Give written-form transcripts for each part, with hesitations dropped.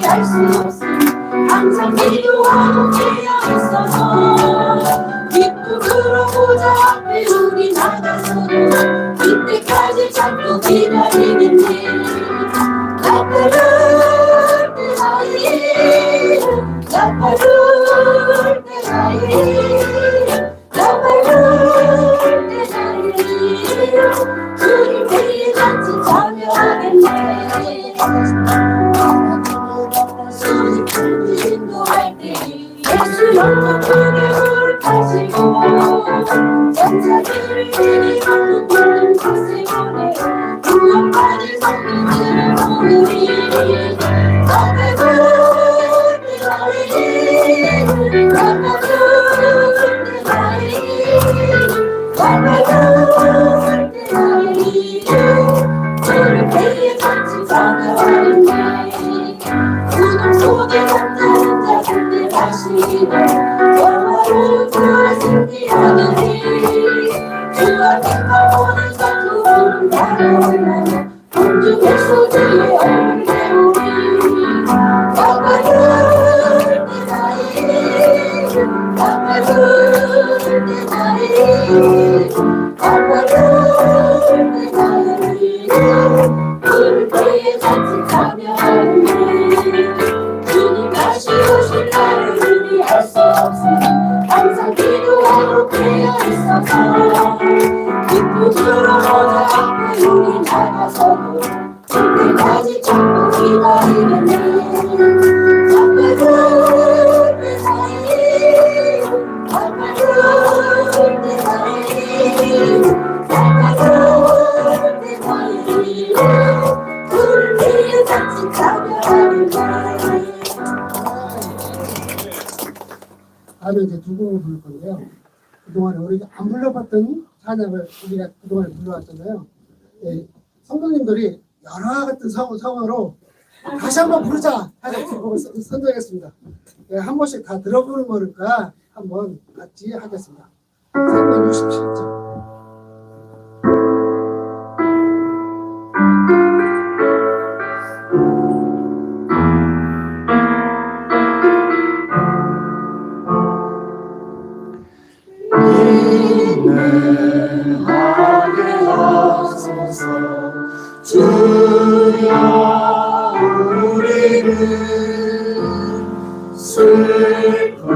알 수 없음 항상 기도하고 깨어있어서 기쁨으로 보좌 앞에 우리 나가서도 이때까지 자꾸 기다리겠네. 나팔을 때라이 나팔을 때라이 나팔을 때라이 주님께 같이 참여하겠네. 수직을 인도할 때 예수 영광 그녀를 타시고 전사들을 데리고 푸른 곳에 보내 구원받은 성도들을 모으리. 나팔을 때라이 나팔을 때라이 나팔을 때라이 주님께 같이 참여하겠네. 구름 속에 잠자는 자 그때 마시고 영화로운 주의 승리하느니 주와 기뻐하는 자그 구름 달아올라며 공중의 소지의 얼굴 배우리. 나팔을 때라이 나팔을 때라이 나팔을 때라이 불때에 같이 참여하네. 주님 다시 오실 날을 우리 알 수 없으니 항상 기도하고 깨어있어서 기쁨으로 보좌 앞에 우리 나가서도 그때까지 자꾸 기다리겠네. 나팔을 때라이 나팔을 때라이 나팔을 때라이 불때에 같이 참여하겠네. 다음에 이제 두 곡을 부를 건데요. 그동안에 우리가 안 불러봤던 찬양을 우리가 그동안에 불러왔잖아요. 예, 성도님들이 여러 같은 상황으로 다시 한번 부르자 하는 곡을 선정했습니다. 예, 한 번씩 다 들어보는 거니까 한번 같이 하겠습니다. 367절. 주여 우리는 슬픔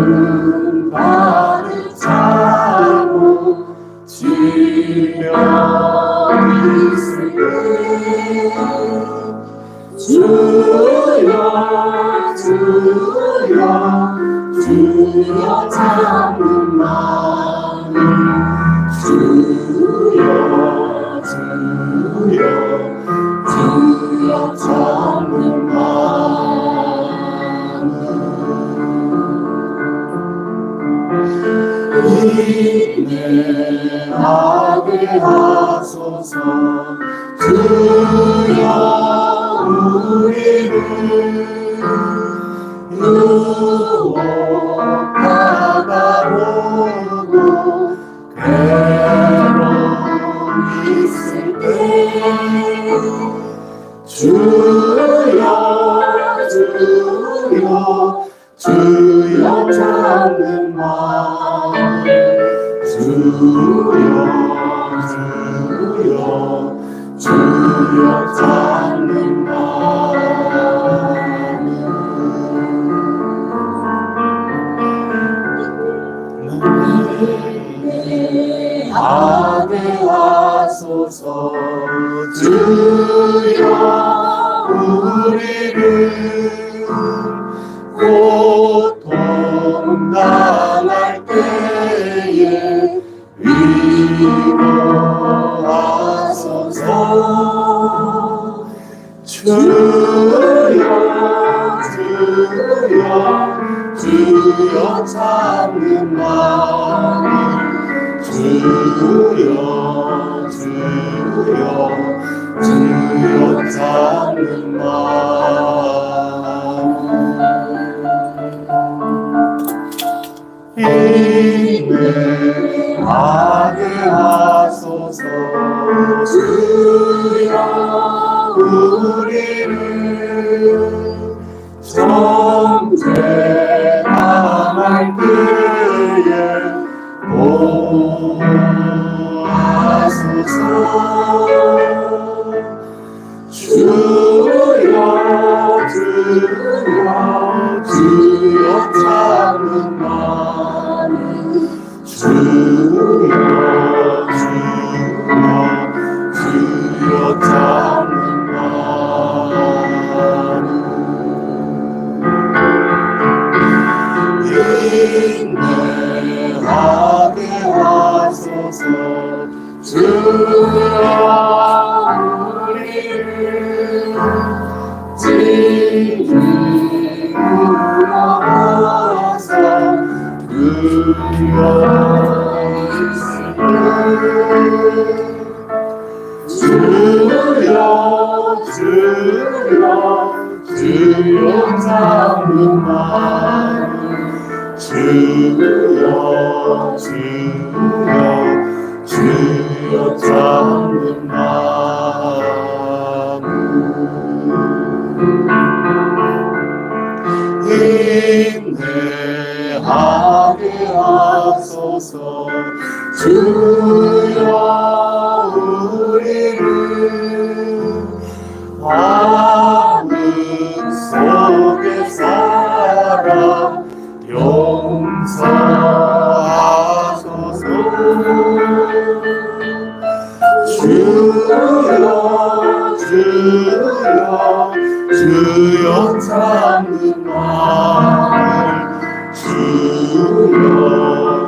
가득 차고 지며 있을 때 주여 주여 주여 잡는 마음 주여 주여 주여 잡는 마음 인내하게 하소서. 주여 우리를 유혹하다오고 괴로움 있을 때 주여 주여 주여 잡는 마음 주여 주여 주여 잡는 마음 하게 하소서. 주여 우리를 고통 당할 때에 위로하소서. 주여 주여 주여 찾는 마음 주여 주여 주여 찾는 마음 인내하게 하소서. 주여 우리를 정죄당할 그의 보아소서. 주여 주여 주여 찾는 마음 주여 주여 주여 찾는 마음 인내하게 하소서. 주여 우리를 진리로서 그려있으니 주여 주여 주여 잡는 마음 주여 주여 주여 잡는 마음 인내하게 하소서. 주여 우리를 암흑 속에 살아 용서하소서. 주여 주여 주여 참는 마음 주여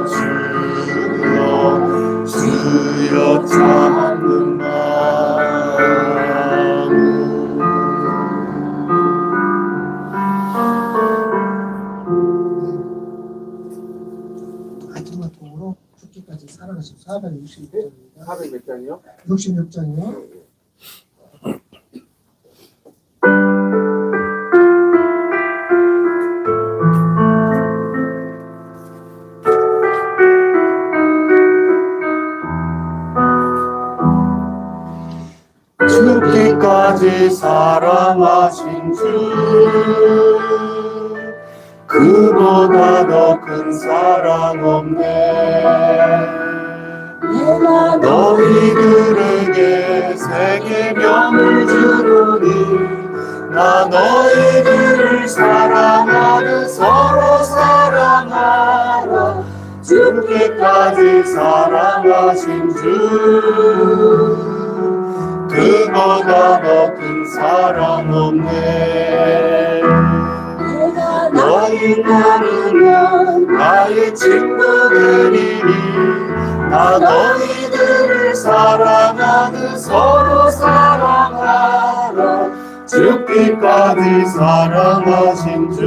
주여 주여 참는 마음 마지막 곡으로 죽기까지 살아가신 466장입니다. 400 몇 장이요? 66장이요. 죽기까지 사랑하신 주 그보다 더 큰 사랑 없네. 내가 너희들에게 새 계명을 주노니 나 너희들을 사랑하듯 서로 사랑하라. 죽기까지 사랑하신 주 그보다 더 큰 사랑 없네. 내가 너희 나누면 나의 친구들이니 나 너희들을 사랑하듯 서로 사랑하라. 죽기까지 사랑하신 주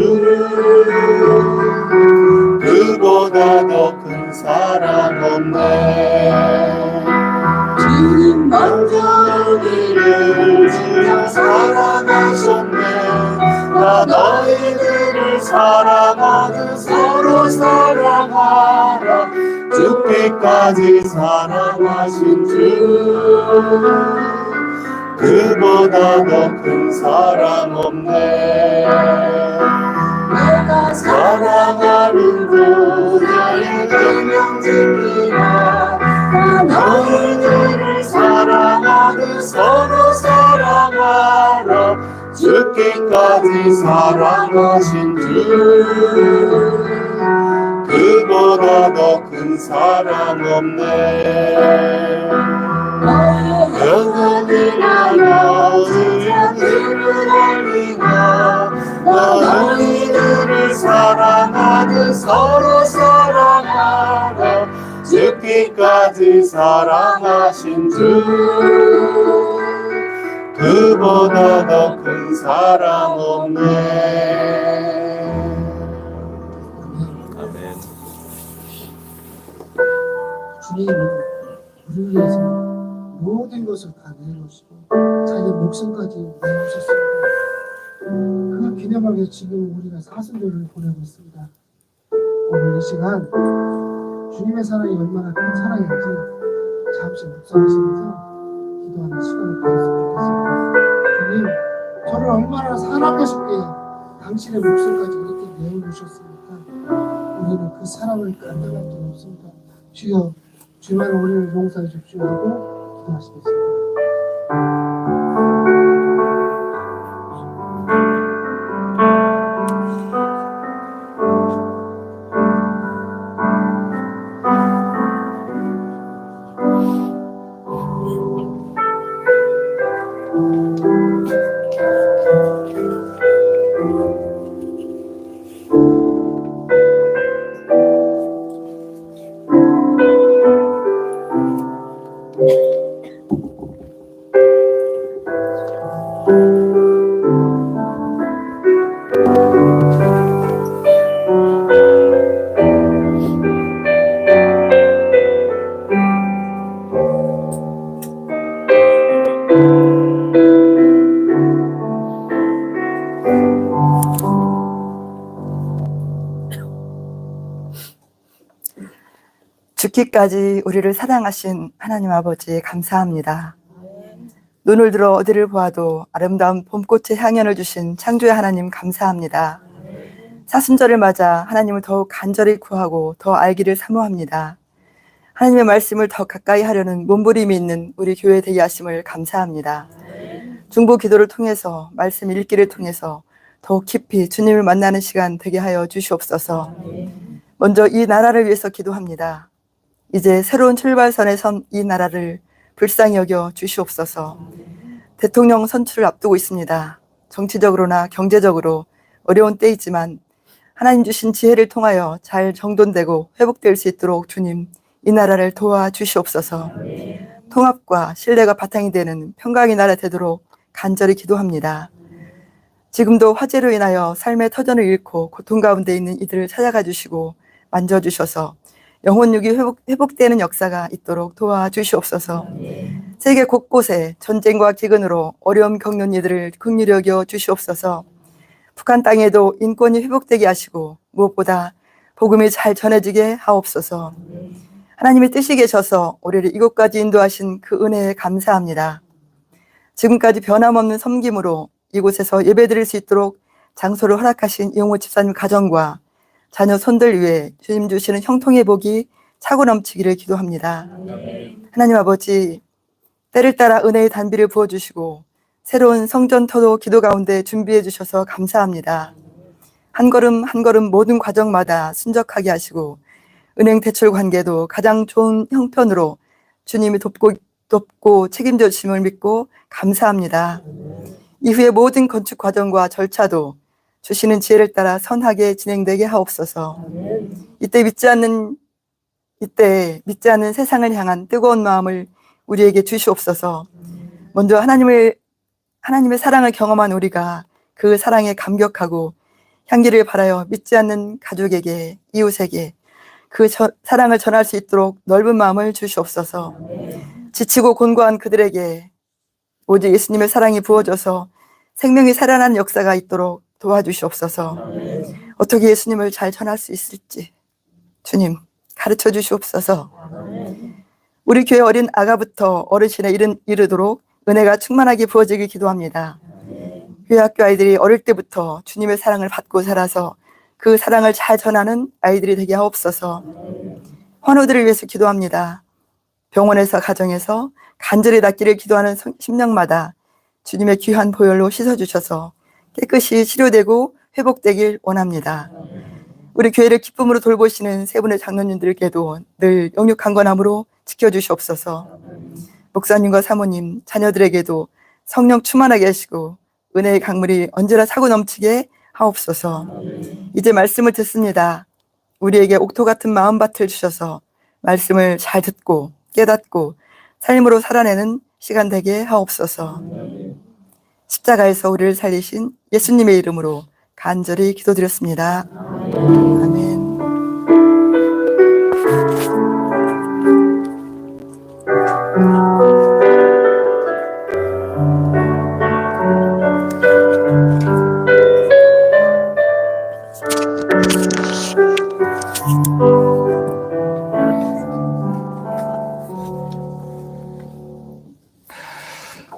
그보다 더 큰 사랑 없네. 주님 먼저 우리를 진짜 사랑하셨네. 나 너희들을 사랑하듯 서로 사랑하라. 죽기까지 사랑하신 주 그보다 더 큰 사랑 없네. 내가 사랑하는 주 나의 계명 지키라. 나 너희들을 사랑하듯 서로 사랑하라. 죽기까지 사랑하신 주 그보다 더 큰 사랑 없네. 영원히 나여 주님을 알리나 나 너희들을 사랑하듯 서로 사랑하라. 죽기까지 사랑하신 주 그보다 더 큰 사랑 없네. 아멘. 주님이 우리를 위해서 모든 것을 다 내놓으시고 자기 목숨까지 내놓으셨습니다. 그 기념하게 지금 우리가 사순절을 보내고 있습니다. 오늘 이 시간 주님의 사랑이 얼마나 큰 사랑인지 잠시 묵상하시면서 기도하는 시간을 가졌으면 좋겠습니다. 주님, 저를 얼마나 사랑하시기에 다 당신의 목숨까지 이렇게 내어놓으셨으니까 우리는 그 사랑을 감당할 수 없습니다. 주여, 주만 우리를 용서해 주십시오 하고 기도하시겠습니다. 죽기까지 우리를 사랑하신 하나님 아버지 감사합니다. 눈을 들어 어디를 보아도 아름다운 봄꽃의 향연을 주신 창조의 하나님 감사합니다. 사순절을 맞아 하나님을 더욱 간절히 구하고 더 알기를 사모합니다. 하나님의 말씀을 더 가까이 하려는 몸부림이 있는 우리 교회 되게 하심을 감사합니다. 중보 기도를 통해서 말씀 읽기를 통해서 더욱 깊이 주님을 만나는 시간 되게 하여 주시옵소서. 먼저 이 나라를 위해서 기도합니다. 이제 새로운 출발선에 선 이 나라를 불쌍히 여겨 주시옵소서. 대통령 선출을 앞두고 있습니다. 정치적으로나 경제적으로 어려운 때이지만 하나님 주신 지혜를 통하여 잘 정돈되고 회복될 수 있도록 주님 이 나라를 도와주시옵소서. 통합과 신뢰가 바탕이 되는 평강의 나라 되도록 간절히 기도합니다. 지금도 화재로 인하여 삶의 터전을 잃고 고통 가운데 있는 이들을 찾아가 주시고 만져주셔서 영혼육이 회복되는 역사가 있도록 도와주시옵소서. 세계 곳곳에 전쟁과 기근으로 어려움 겪는 이들을 긍휼히 여겨 주시옵소서. 북한 땅에도 인권이 회복되게 하시고 무엇보다 복음이 잘 전해지게 하옵소서. 하나님의 뜻이 계셔서 우리를 이곳까지 인도하신 그 은혜에 감사합니다. 지금까지 변함없는 섬김으로 이곳에서 예배드릴 수 있도록 장소를 허락하신 이용호 집사님 가정과 자녀 손들 위에 주님 주시는 형통의 복이 차고 넘치기를 기도합니다. 하나님 아버지, 때를 따라 은혜의 단비를 부어주시고 새로운 성전터도 기도 가운데 준비해 주셔서 감사합니다. 한 걸음 한 걸음 모든 과정마다 순적하게 하시고 은행 대출 관계도 가장 좋은 형편으로 주님이 돕고 책임져 주심을 믿고 감사합니다. 이후에 모든 건축 과정과 절차도 주시는 지혜를 따라 선하게 진행되게 하옵소서. 이때 믿지 않는 세상을 향한 뜨거운 마음을 우리에게 주시옵소서. 먼저 하나님의 사랑을 경험한 우리가 그 사랑에 감격하고 향기를 발하여 믿지 않는 가족에게, 이웃에게 그 사랑을 전할 수 있도록 넓은 마음을 주시옵소서. 지치고 곤고한 그들에게 오직 예수님의 사랑이 부어져서 생명이 살아나는 역사가 있도록 도와주시옵소서. 어떻게 예수님을 잘 전할 수 있을지 주님 가르쳐 주시옵소서. 우리 교회 어린 아가부터 어르신에 이르도록 은혜가 충만하게 부어지길 기도합니다. 교회 학교 아이들이 어릴 때부터 주님의 사랑을 받고 자라서 그 사랑을 잘 전하는 아이들이 되게 하옵소서. 환우들을 위해서 기도합니다. 병원에서 가정에서 간절히 낫기를 기도하는 심령마다 주님의 귀한 보혈로 씻어주셔서 깨끗이 치료되고 회복되길 원합니다. 우리 교회를 기쁨으로 돌보시는 세 분의 장로님들께도 늘 영육강건함으로 지켜주시옵소서. 목사님과 사모님, 자녀들에게도 성령 충만하게 하시고 은혜의 강물이 언제나 차고 넘치게 하옵소서. 이제 말씀을 듣습니다. 우리에게 옥토 같은 마음밭을 주셔서 말씀을 잘 듣고 깨닫고 삶으로 살아내는 시간 되게 하옵소서. 십자가에서 우리를 살리신 예수님의 이름으로 간절히 기도드렸습니다. 아멘.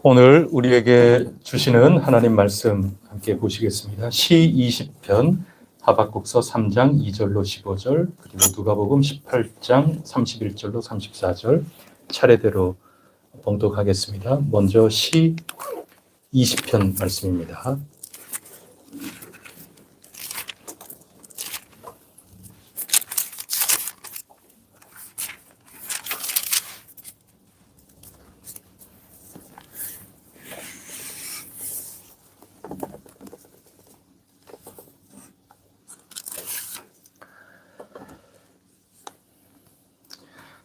오늘 우리에게 주시는 하나님 말씀 함께 보시겠습니다. 시 20편 하박국서 3장 2절로 15절 그리고 누가복음 18장 31절로 34절 차례대로 봉독하겠습니다. 먼저 시 20편 말씀입니다.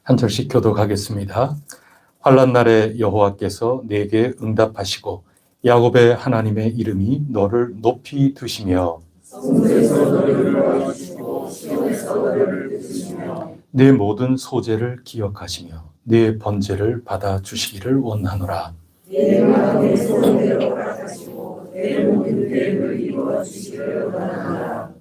한 절씩 교독하겠습니다. 환난 날에 여호와께서 내게 응답하시고 야곱의 하나님의 이름이 너를 높이 드시며 내 모든 소재를 기억하시며 내 번제를 받아 주시기를 원하노라.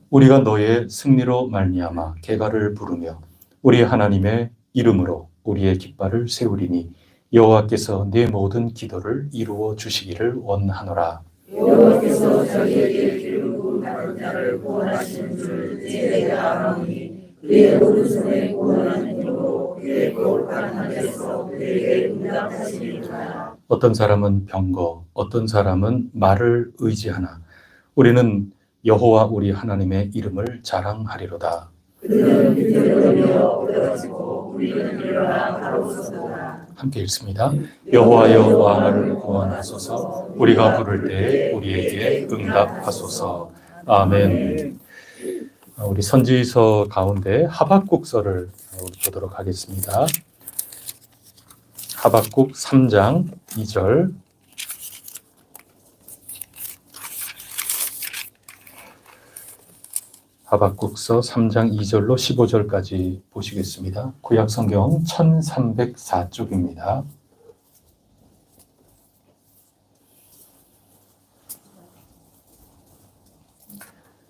우리가 너의 승리로 말미암아 계가를 부르며 우리 하나님의 이름으로 우리의 깃발을 세우리니 여호와께서 내 모든 기도를 이루어 주시기를 원하노라. 여호와께서 저희에게 기름 부음 받은 자를 구원하시는 줄 내가 아노니 그의 오른손에 구원하는 힘으로 그의 거룩한 하늘에서 그에게 응답하시리라. 어떤 사람은 병거, 어떤 사람은 말을 의지하나 우리는 여호와 우리 하나님의 이름을 자랑하리로다. 그들은 비틀거리며 얻어지고 우리는 일어나 바로 서더라. 함께 읽습니다. 여호와여 왕을 구원하소서. 우리가 부를 때에 우리에게 응답하소서. 아멘. 우리 선지서 가운데 하박국서를 보도록 하겠습니다. 하박국 3장 2절 하박국서 3장 2절로 15절까지 보시겠습니다. 구약성경 1304쪽입니다.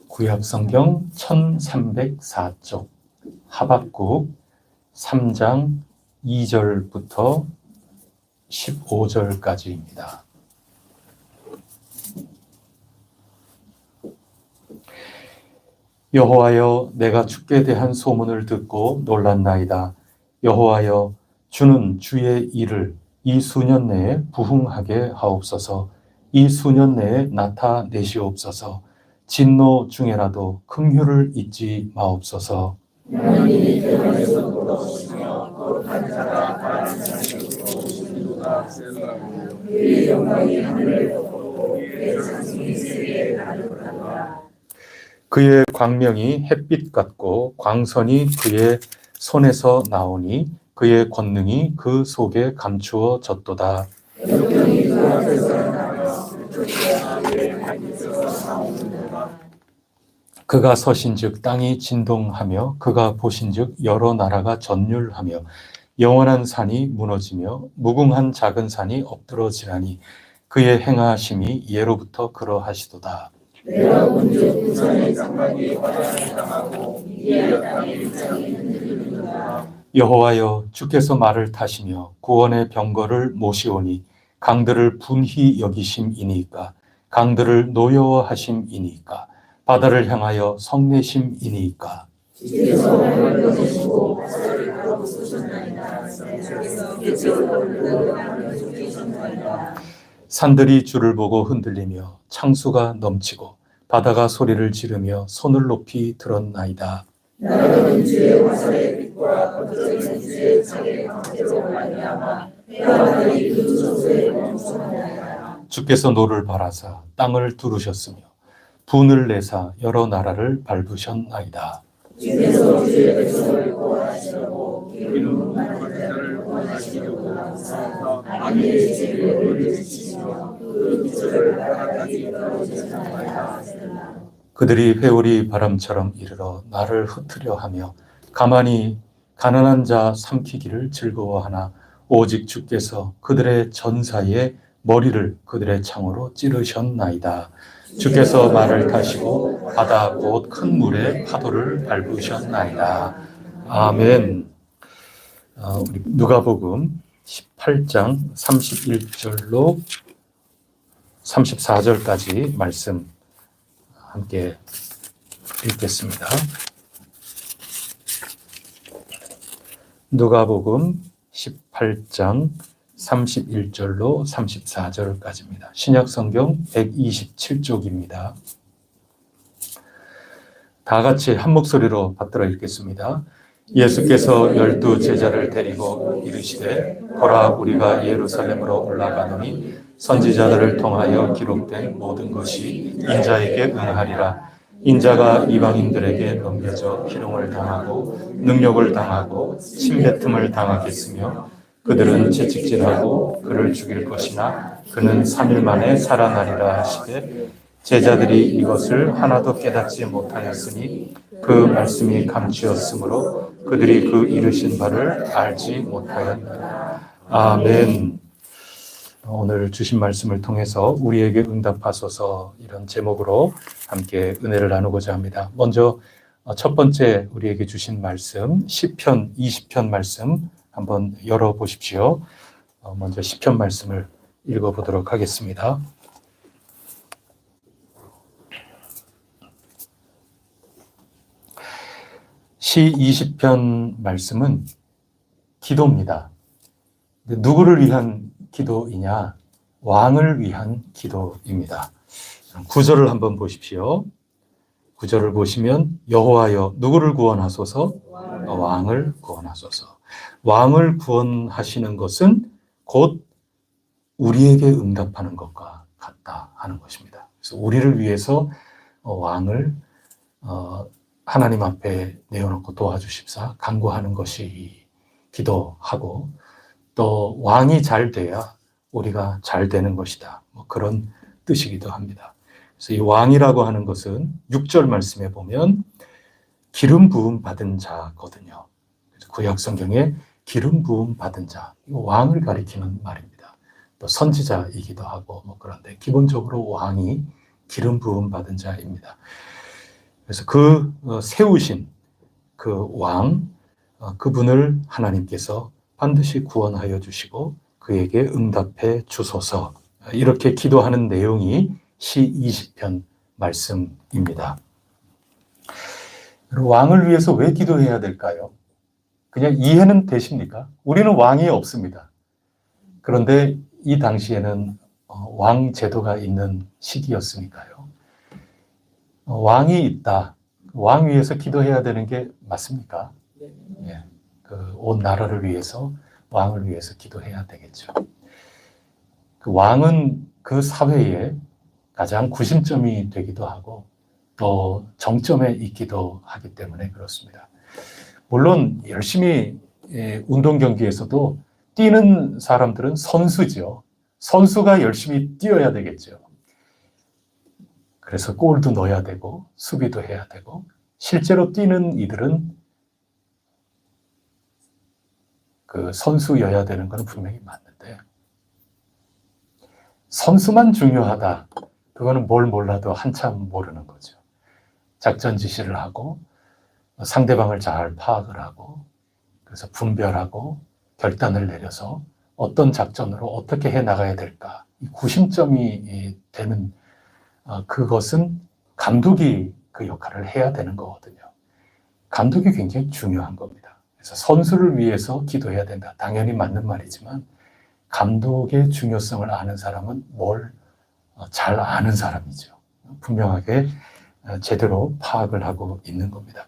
구약성경 1304쪽 하박국 3장 2절부터 15절까지입니다. 여호와여 내가 주께 대한 소문을 듣고 놀랐나이다. 여호와여 주는 주의 일을 이 수년 내에 부흥하게 하옵소서. 이 수년 내에 나타내시옵소서. 진노 중에라도 긍휼을 잊지 마옵소서. 하나님이 대만에서 돌아오시며 거룩한 자가 바라는 자식으로 오시는도다. 그의 영광이 하늘을 덮고 그의 장승이 세계에 가득하도다. 그의 광명이 햇빛 같고 광선이 그의 손에서 나오니 그의 권능이 그 속에 감추어졌도다. 영광이 그 앞에서 나며 그의 발밑에서 나오는도다. 그가 서신즉 땅이 진동하며 그가 보신즉 여러 나라가 전율하며 영원한 산이 무너지며 무궁한 작은 산이 엎드러지나니 그의 행하심이 예로부터 그러하시도다. 내가 본즉 부산의 장막이 화장을 당하고 이의 땅의 일장이 흔들리는도다. 여호와여 주께서 말을 타시며 구원의 병거를 모시오니 강들을 분히 여기심이니까 강들을 노여워하심이니까 바다를 향하여 성내심이니까 주께서 발을 펴시고 바다를 가로 쏘셨나이다. 주께서 빛을 하늘을 쏟으셨나이다. 산들이 주를 보고 흔들리며 창수가 넘치고 바다가 소리를 지르며 손을 높이 들었나이다. 나라는 주의 화살의 빛과 거처는 주의 창의 광채로 말미암아 해와 달이 그 저수에 멈추었나이다. 주께서 노를 바라사 땅을 두르셨으며 분을 내사 여러 나라를 밟으셨나이다. 주께서 주의 백성을 구원하시려고 기름 받은 자를 구원하시려고 나오사 악인의 죄를 물리치시며 그 기초를 바닥까지 떨어지셨나이다. 그들이 회오리 바람처럼 이르러 나를 흩으려 하며 가만히 가난한 자 삼키기를 즐거워하나 오직 주께서 그들의 전사의 머리를 그들의 창으로 찌르셨나이다. 주께서 말을 타시고 바다 곧 큰 물에 파도를 밟으셨나이다. 아멘. 우리 누가복음 18장 31절로 34절까지 말씀 함께 읽겠습니다. 누가복음 18장 31절로 34절까지입니다. 신약성경 127쪽입니다. 다 같이 한 목소리로 받들어 읽겠습니다. 예수께서 12 제자를 데리고 이르시되 보라 우리가 예루살렘으로 올라가노니 선지자들을 통하여 기록된 모든 것이 인자에게 응하리라. 인자가 이방인들에게 넘겨져 희롱을 당하고 능욕을 당하고 침뱉음을 당하겠으며 그들은 채찍질하고 그를 죽일 것이나 그는 3일 만에 살아나리라 하시되 제자들이 이것을 하나도 깨닫지 못하였으니 그 말씀이 감추었으므로 그들이 그 이르신 바를 알지 못하였느니라. 아멘. 오늘 주신 말씀을 통해서 우리에게 응답하소서 이런 제목으로 함께 은혜를 나누고자 합니다. 먼저 첫 번째 우리에게 주신 말씀 시편 20편 말씀 한번 열어보십시오. 먼저 시편 말씀을 읽어보도록 하겠습니다. 시 20편 말씀은 기도입니다. 누구를 위한 기도이냐? 왕을 위한 기도입니다. 9절을 한번 보십시오. 9절을 보시면 여호와여 누구를 구원하소서? 왕을 구원하소서. 왕을 구원하시는 것은 곧 우리에게 응답하는 것과 같다 하는 것입니다. 그래서 우리를 위해서 왕을 하나님 앞에 내어놓고 도와주십사 간구하는 것이 기도하고 또 왕이 잘 돼야 우리가 잘 되는 것이다. 그런 뜻이기도 합니다. 그래서 이 왕이라고 하는 것은 6절 말씀에 보면 기름 부음 받은 자거든요. 그래서 구약 성경에 기름 부음 받은 자, 이거 왕을 가리키는 말입니다. 또 선지자이기도 하고 그런데 기본적으로 왕이 기름 부음 받은 자입니다. 그래서 그 세우신 그 왕, 그분을 하나님께서 반드시 구원하여 주시고 그에게 응답해 주소서 이렇게 기도하는 내용이 시 20편 말씀입니다. 왕을 위해서 왜 기도해야 될까요? 그냥 이해는 되십니까? 우리는 왕이 없습니다. 그런데 이 당시에는 왕 제도가 있는 시기였으니까요. 왕이 있다. 왕 위해서 기도해야 되는 게 맞습니까? 예. 온 나라를 위해서 왕을 위해서 기도해야 되겠죠. 그 왕은 그 사회에 가장 구심점이 되기도 하고 또 정점에 있기도 하기 때문에 그렇습니다. 물론 열심히 운동 경기에서도 뛰는 사람들은 선수죠. 선수가 열심히 뛰어야 되겠죠. 그래서 골도 넣어야 되고 수비도 해야 되고 실제로 뛰는 이들은 그 선수여야 되는 건 분명히 맞는데 선수만 중요하다. 그거는 뭘 몰라도 한참 모르는 거죠. 작전 지시를 하고 상대방을 잘 파악을 하고 그래서 분별하고 결단을 내려서 어떤 작전으로 어떻게 해나가야 될까. 이 구심점이 되는 그것은 감독이 그 역할을 해야 되는 거거든요. 감독이 굉장히 중요한 겁니다. 그래서 선수를 위해서 기도해야 된다. 당연히 맞는 말이지만 감독의 중요성을 아는 사람은 뭘 잘 아는 사람이죠. 분명하게 제대로 파악을 하고 있는 겁니다.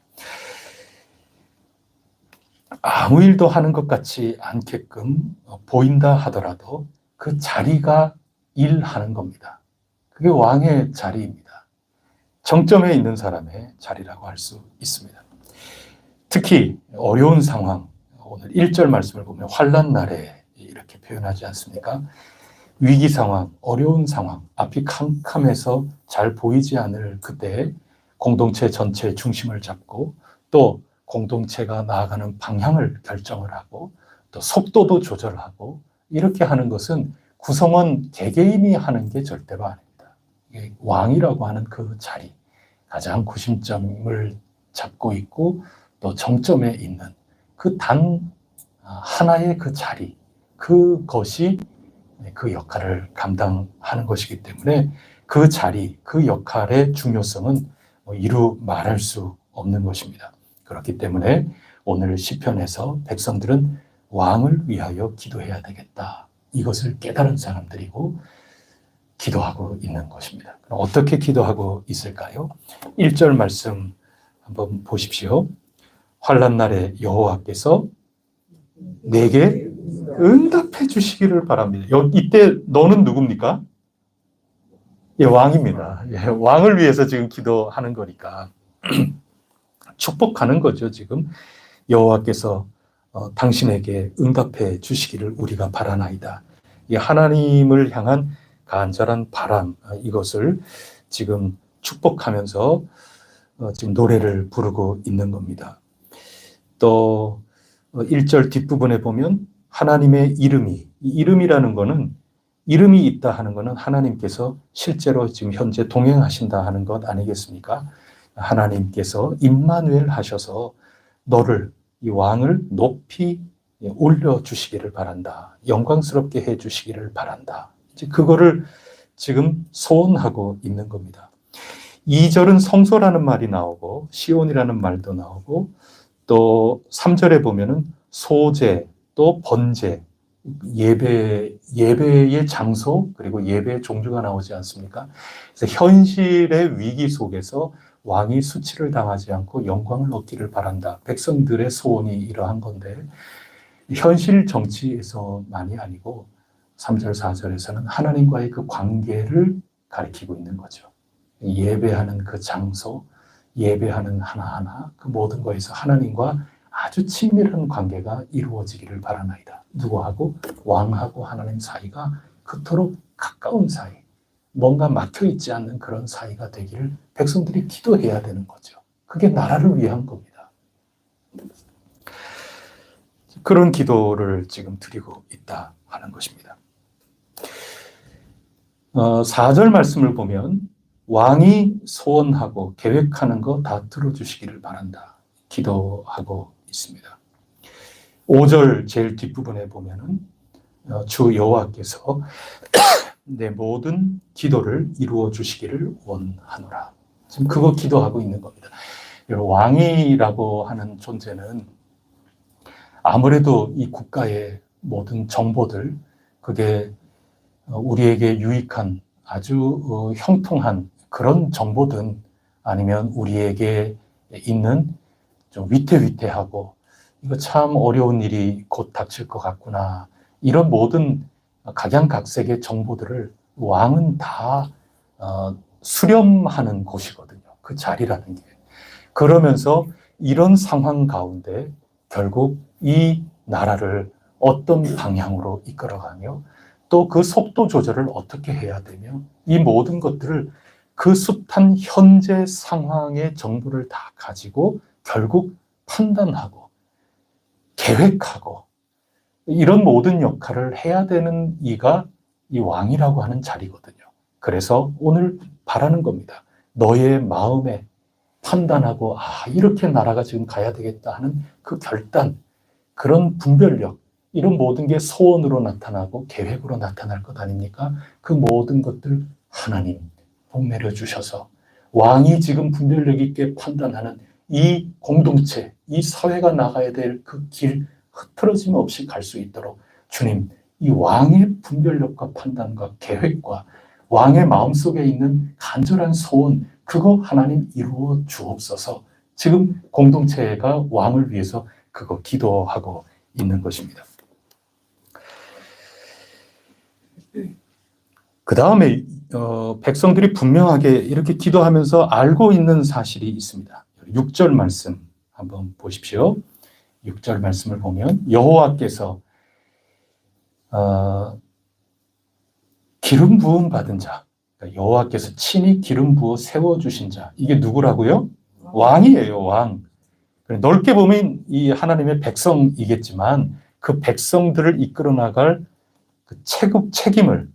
아무 일도 하는 것 같지 않게끔 보인다 하더라도 그 자리가 일하는 겁니다. 그게 왕의 자리입니다. 정점에 있는 사람의 자리라고 할 수 있습니다. 특히 어려운 상황, 오늘 1절 말씀을 보면 환난 날에 이렇게 표현하지 않습니까? 위기 상황, 어려운 상황, 앞이 캄캄해서 잘 보이지 않을 그때 공동체 전체의 중심을 잡고 또 공동체가 나아가는 방향을 결정을 하고 또 속도도 조절하고 이렇게 하는 것은 구성원 개개인이 하는 게 절대로 아닙니다. 왕이라고 하는 그 자리, 가장 구심점을 잡고 있고 또 정점에 있는 그 단 하나의 그 자리, 그것이 그 역할을 감당하는 것이기 때문에 그 자리, 그 역할의 중요성은 이루 말할 수 없는 것입니다. 그렇기 때문에 오늘 시편에서 백성들은 왕을 위하여 기도해야 되겠다. 이것을 깨달은 사람들이고 기도하고 있는 것입니다. 그럼 어떻게 기도하고 있을까요? 1절 말씀 한번 보십시오. 환난 날에 여호와께서 내게 응답해 주시기를 바랍니다. 이때 너는 누굽니까? 예, 왕입니다. 예, 왕을 위해서 지금 기도하는 거니까 축복하는 거죠. 지금 여호와께서 당신에게 응답해 주시기를 우리가 바라나이다. 이 하나님을 향한 간절한 바람, 이것을 지금 축복하면서 지금 노래를 부르고 있는 겁니다. 또 1절 뒷부분에 보면 하나님의 이름이라는 거는 이름이 있다 하는 것은 하나님께서 실제로 지금 현재 동행하신다 하는 것 아니겠습니까? 하나님께서 임마누엘 하셔서 너를, 이 왕을 높이 올려주시기를 바란다. 영광스럽게 해주시기를 바란다. 이제 그거를 지금 소원하고 있는 겁니다. 2절은 성소라는 말이 나오고 시온이라는 말도 나오고 또 3절에 보면은 소제 또 번제 예배의 장소 그리고 예배의 종류가 나오지 않습니까? 그래서 현실의 위기 속에서 왕이 수치를 당하지 않고 영광을 얻기를 바란다. 백성들의 소원이 이러한 건데 현실 정치에서만이 아니고 3절, 4절에서는 하나님과의 그 관계를 가리키고 있는 거죠. 예배하는 그 장소, 예배하는 하나하나 그 모든 것에서 하나님과 아주 친밀한 관계가 이루어지기를 바라나이다. 누구하고? 왕하고 하나님 사이가 그토록 가까운 사이, 뭔가 막혀있지 않는 그런 사이가 되기를 백성들이 기도해야 되는 거죠. 그게 나라를 위한 겁니다. 그런 기도를 지금 드리고 있다 하는 것입니다. 4절 말씀을 보면 왕이 소원하고 계획하는 거 다 들어주시기를 바란다. 기도하고 있습니다. 5절 제일 뒷부분에 보면은 주 여호와께서 내 모든 기도를 이루어 주시기를 원하노라. 지금 그거 기도하고 있는 겁니다. 왕이라고 하는 존재는 아무래도 이 국가의 모든 정보들, 그게 우리에게 유익한 아주 형통한 그런 정보든 아니면 우리에게 있는 좀 위태위태하고 이거 참 어려운 일이 곧 닥칠 것 같구나. 이런 모든 각양각색의 정보들을 왕은 다 수렴하는 곳이거든요. 그 자리라는 게. 그러면서 이런 상황 가운데 결국 이 나라를 어떤 방향으로 이끌어가며 또 그 속도 조절을 어떻게 해야 되며 이 모든 것들을 그 숱한 현재 상황의 정보를 다 가지고 결국 판단하고 계획하고 이런 모든 역할을 해야 되는 이가 이 왕이라고 하는 자리거든요. 그래서 오늘 바라는 겁니다. 너의 마음에 판단하고 이렇게 나라가 지금 가야 되겠다 하는 그 결단, 그런 분별력, 이런 모든 게 소원으로 나타나고 계획으로 나타날 것 아닙니까? 그 모든 것들 하나님 복 내려주셔서 왕이 지금 분별력 있게 판단하는 이 공동체, 이 사회가 나가야 될 그 길 흐트러짐 없이 갈 수 있도록 주님, 이 왕의 분별력과 판단과 계획과 왕의 마음속에 있는 간절한 소원, 그거 하나님 이루어 주옵소서. 지금 공동체가 왕을 위해서 그거 기도하고 있는 것입니다. 그 다음에 백성들이 분명하게 이렇게 기도하면서 알고 있는 사실이 있습니다. 6절 말씀 한번 보십시오. 6절 말씀을 보면 여호와께서 기름 부음 받은 자, 그러니까 여호와께서 친히 기름 부어 세워주신 자, 이게 누구라고요? 왕이에요, 왕. 넓게 보면 이 하나님의 백성이겠지만 그 백성들을 이끌어 나갈 그 책임을,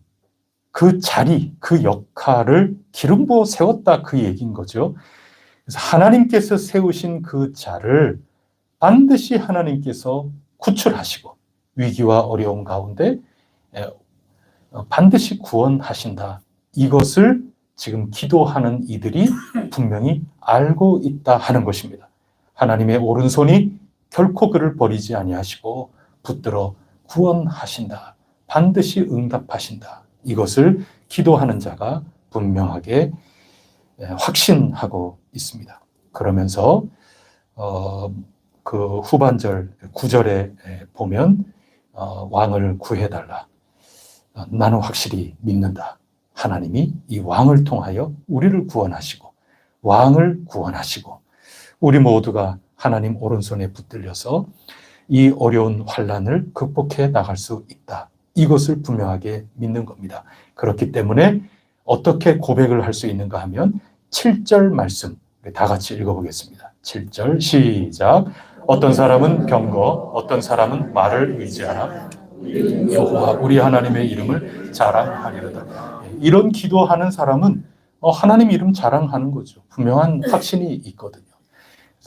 그 자리, 그 역할을 기름 부어 세웠다, 그 얘기인 거죠. 그래서 하나님께서 세우신 그 자를 반드시 하나님께서 구출하시고 위기와 어려움 가운데 반드시 구원하신다. 이것을 지금 기도하는 이들이 분명히 알고 있다 하는 것입니다. 하나님의 오른손이 결코 그를 버리지 아니하시고 붙들어 구원하신다. 반드시 응답하신다. 이것을 기도하는 자가 분명하게 확신하고 있습니다. 그러면서 그 후반절 9절에 보면 왕을 구해달라. 나는 확실히 믿는다. 하나님이 이 왕을 통하여 우리를 구원하시고 왕을 구원하시고 우리 모두가 하나님 오른손에 붙들려서 이 어려운 환난을 극복해 나갈 수 있다. 이것을 분명하게 믿는 겁니다. 그렇기 때문에 어떻게 고백을 할 수 있는가 하면 7절 말씀 다 같이 읽어보겠습니다. 7절 시작. 어떤 사람은 병거, 어떤 사람은 말을 의지하라. 여호와 우리 하나님의 이름을 자랑하리로다. 이런 기도하는 사람은 하나님 이름 자랑하는 거죠. 분명한 확신이 있거든요.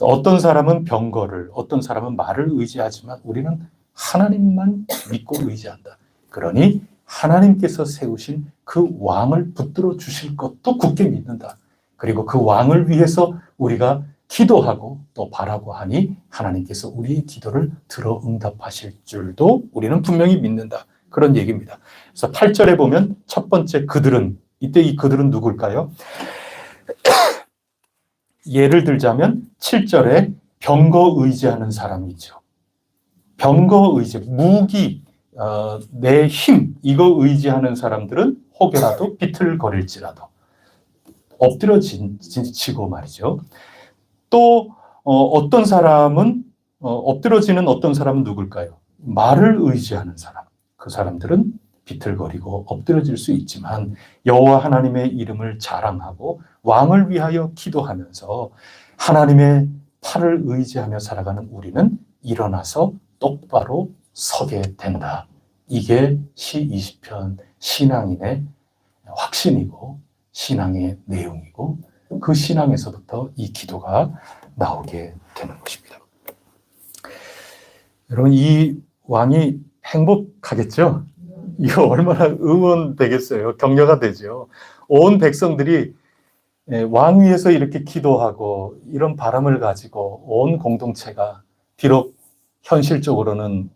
어떤 사람은 병거를, 어떤 사람은 말을 의지하지만 우리는 하나님만 믿고 의지한다. 그러니 하나님께서 세우신 그 왕을 붙들어 주실 것도 굳게 믿는다. 그리고 그 왕을 위해서 우리가 기도하고 또 바라고 하니 하나님께서 우리의 기도를 들어 응답하실 줄도 우리는 분명히 믿는다. 그런 얘기입니다. 그래서 8절에 보면 첫 번째 그들은, 이때 이 그들은 누굴까요? 예를 들자면 7절에 병거 의지하는 사람이죠. 병거 의지, 무기, 내 힘, 이거 의지하는 사람들은 혹여라도 비틀거릴지라도 엎드러지고 말이죠. 또 어떤 사람은 엎드러지는 어떤 사람은 누굴까요? 말을 의지하는 사람. 그 사람들은 비틀거리고 엎드러질 수 있지만 여호와 하나님의 이름을 자랑하고 왕을 위하여 기도하면서 하나님의 팔을 의지하며 살아가는 우리는 일어나서 똑바로 서게 된다. 이게 시 20편 신앙인의 확신이고 신앙의 내용이고 그 신앙에서부터 이 기도가 나오게 되는 것입니다. 여러분 이 왕이 행복하겠죠? 이거 얼마나 응원되겠어요? 격려가 되죠. 온 백성들이 왕 위에서 이렇게 기도하고 이런 바람을 가지고 온 공동체가 비록 현실적으로는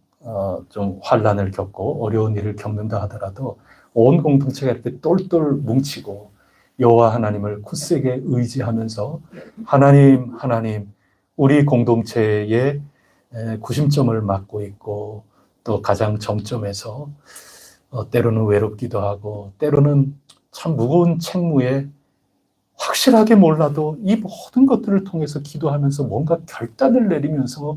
좀 환난을 겪고 어려운 일을 겪는다 하더라도 온 공동체가 이렇게 똘똘 뭉치고 여호와 하나님을 굳세게 의지하면서 하나님 우리 공동체의 구심점을 맡고 있고 또 가장 정점에서 때로는 외롭기도 하고 때로는 참 무거운 책무에 확실하게 몰라도 이 모든 것들을 통해서 기도하면서 뭔가 결단을 내리면서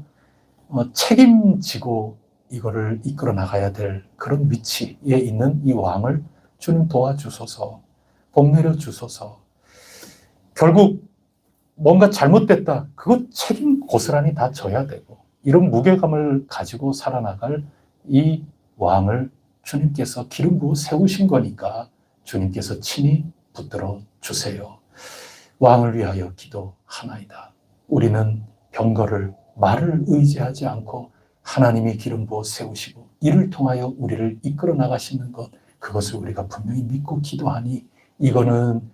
책임지고 이거를 이끌어 나가야 될 그런 위치에 있는 이 왕을 주님 도와주소서, 복 내려 주소서. 결국 뭔가 잘못됐다. 그거 책임 고스란히 다 져야 되고 이런 무게감을 가지고 살아나갈 이 왕을 주님께서 기름 부어 세우신 거니까 주님께서 친히 붙들어 주세요. 왕을 위하여 기도하나이다. 우리는 병거를 말을 의지하지 않고 하나님이 기름 부어 세우시고 이를 통하여 우리를 이끌어 나가시는 것, 그것을 우리가 분명히 믿고 기도하니 이거는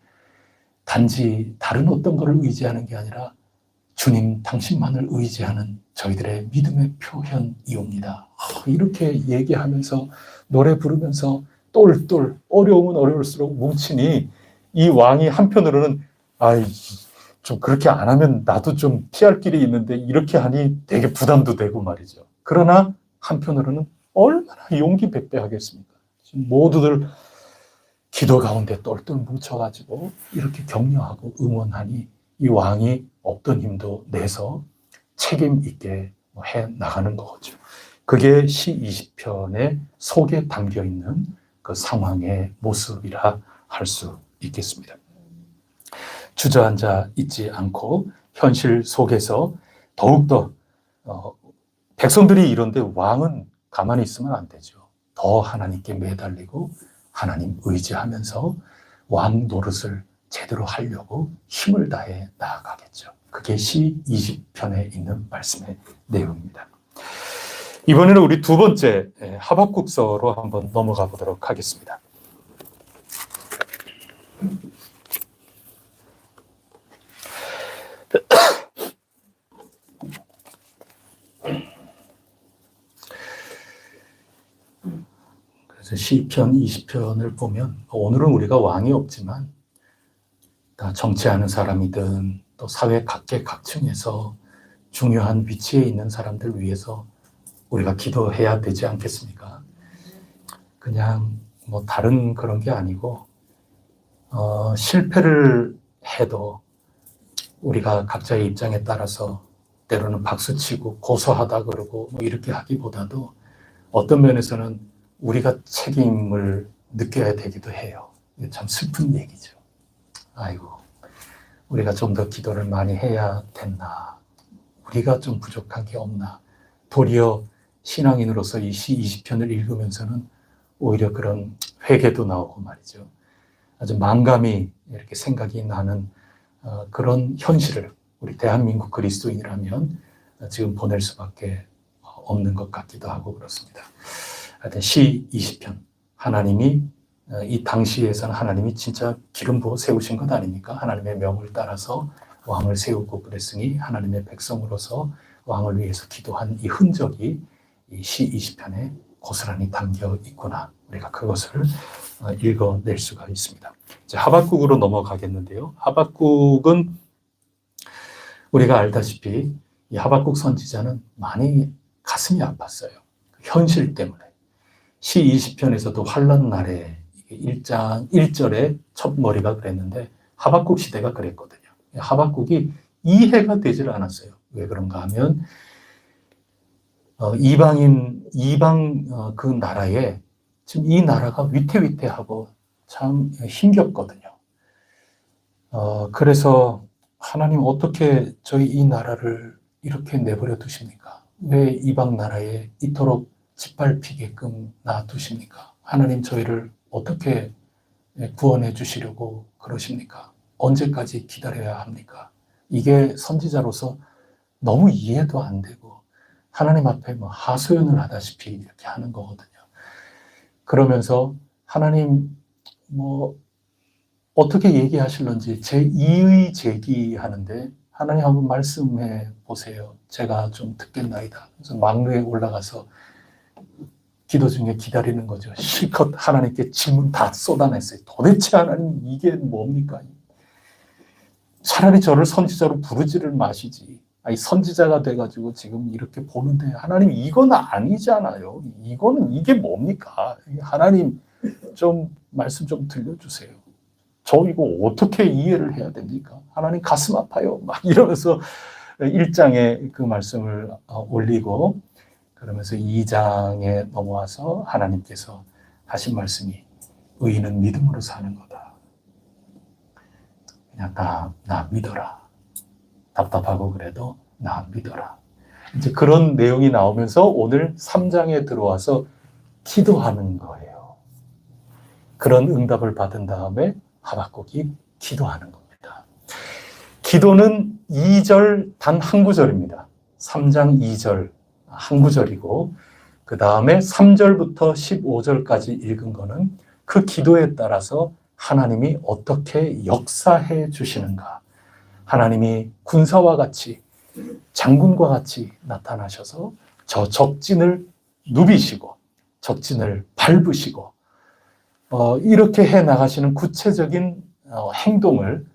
단지 다른 어떤 것을 의지하는 게 아니라 주님 당신만을 의지하는 저희들의 믿음의 표현이옵니다. 이렇게 얘기하면서 노래 부르면서 똘똘 어려우면 어려울수록 뭉치니 이 왕이 한편으로는 좀 그렇게 안 하면 나도 좀 피할 길이 있는데 이렇게 하니 되게 부담도 되고 말이죠. 그러나 한편으로는 얼마나 용기 백배하겠습니까? 지금 모두들 기도 가운데 똘똘 뭉쳐가지고 이렇게 격려하고 응원하니 이 왕이 없던 힘도 내서 책임 있게 해 나가는 거죠. 그게 시 20편의 속에 담겨 있는 그 상황의 모습이라 할 수 있겠습니다. 주저앉아 있지 않고 현실 속에서 더욱더 백성들이 이런데 왕은 가만히 있으면 안 되죠. 더 하나님께 매달리고 하나님 의지하면서 왕 노릇을 제대로 하려고 힘을 다해 나아가겠죠. 그게 시 20편에 있는 말씀의 내용입니다. 이번에는 우리 두 번째 하박국서로 한번 넘어가 보도록 하겠습니다. 그래서 시편 20편을 보면 오늘은 우리가 왕이 없지만 다 정치하는 사람이든 또 사회 각계각층에서 중요한 위치에 있는 사람들 위해서 우리가 기도해야 되지 않겠습니까? 그냥 뭐 다른 그런 게 아니고 실패를 해도 우리가 각자의 입장에 따라서 때로는 박수치고 고소하다 그러고 뭐 이렇게 하기보다도 어떤 면에서는 우리가 책임을 느껴야 되기도 해요. 이게 참 슬픈 얘기죠. 아이고, 우리가 좀 더 기도를 많이 해야 됐나? 우리가 좀 부족한 게 없나? 도리어 신앙인으로서 이 시 20편을 읽으면서는 오히려 그런 회개도 나오고 말이죠. 아주 만감이 이렇게 생각이 나는 그런 현실을 우리 대한민국 그리스도인이라면 지금 보낼 수밖에 없는 것 같기도 하고 그렇습니다. 하여튼 시 20편, 하나님이 이 당시에서는 하나님이 진짜 기름 부어 세우신 것 아닙니까? 하나님의 명을 따라서 왕을 세우고 그랬으니 하나님의 백성으로서 왕을 위해서 기도한 이 흔적이 이 시 20편에 고스란히 담겨 있구나. 우리가 그것을 읽어낼 수가 있습니다. 이제 하박국으로 넘어가겠는데요. 하박국은 우리가 알다시피 이 하박국 선지자는 많이 가슴이 아팠어요. 현실 때문에. 시 20편에서도 환란 날에 1장 1절에 첫 머리가 그랬는데 하박국 시대가 그랬거든요. 하박국이 이해가 되질 않았어요. 왜 그런가 하면 이방 그 나라에 지금 이 나라가 위태위태하고 참 힘겹거든요. 그래서 하나님 어떻게 저희 이 나라를 이렇게 내버려 두십니까? 왜 이방 나라에 이토록 짓밟히게끔 놔두십니까? 하나님 저희를 어떻게 구원해 주시려고 그러십니까? 언제까지 기다려야 합니까? 이게 선지자로서 너무 이해도 안 되고 하나님 앞에 뭐 하소연을 하다시피 이렇게 하는 거거든요. 그러면서 하나님 뭐 어떻게 얘기하실런지 제2의 제기하는데 하나님 한번 말씀해 보세요. 제가 좀 듣겠나이다. 그래서 망루에 올라가서 기도 중에 기다리는 거죠. 실컷 하나님께 질문 다 쏟아냈어요. 도대체 하나님 이게 뭡니까? 차라리 저를 선지자로 부르지를 마시지. 아니 선지자가 돼가지고 지금 이렇게 보는데 하나님 이건 아니잖아요. 이게 뭡니까? 하나님 좀 말씀 좀 들려주세요. 저 이거 어떻게 이해를 해야 됩니까? 하나님 가슴 아파요. 막 이러면서 1장에 그 말씀을 올리고 그러면서 2장에 넘어와서 하나님께서 하신 말씀이 의인은 믿음으로 사는 거다. 그냥 나 믿어라. 답답하고 그래도 나 믿어라. 이제 그런 내용이 나오면서 오늘 3장에 들어와서 기도하는 거예요. 그런 응답을 받은 다음에 하박국이 기도하는 겁니다. 기도는 2절 단 한 구절입니다. 3장 2절 한 구절이고 그 다음에 3절부터 15절까지 읽은 거는 그 기도에 따라서 하나님이 어떻게 역사해 주시는가. 하나님이 군사와 같이 장군과 같이 나타나셔서 저 적진을 누비시고 적진을 밟으시고 이렇게 해 나가시는 구체적인 행동을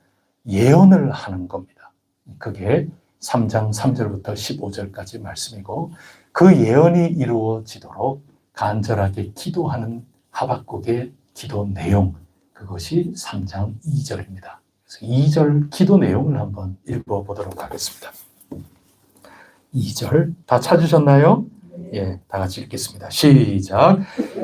예언을 하는 겁니다. 그게 3장 3절부터 15절까지 말씀이고 그 예언이 이루어지도록 간절하게 기도하는 하박국의 기도 내용, 그것이 3장 2절입니다. 그래서 2절 기도 내용을 한번 읽어보도록 하겠습니다. 2절 다 찾으셨나요? 예, 다 같이 읽겠습니다. 시작.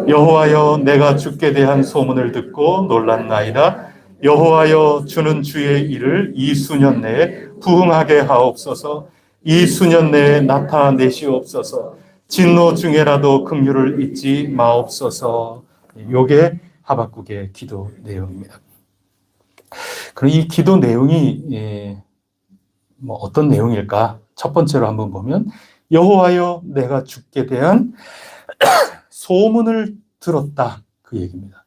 여호와여, 내가 주께 대한 소문을 듣고 놀랐나이다. 여호와여, 주는 주의 일을 이 수년 내에 부응하게 하옵소서. 이 수년 내에 나타내시옵소서. 진노 중에라도 긍휼을 잊지 마옵소서. 요게 하박국의 기도 내용입니다. 그럼 이 기도 내용이 뭐 어떤 내용일까? 첫 번째로 한번 보면 여호와여, 내가 주께 대한 소문을 들었다, 그 얘기입니다.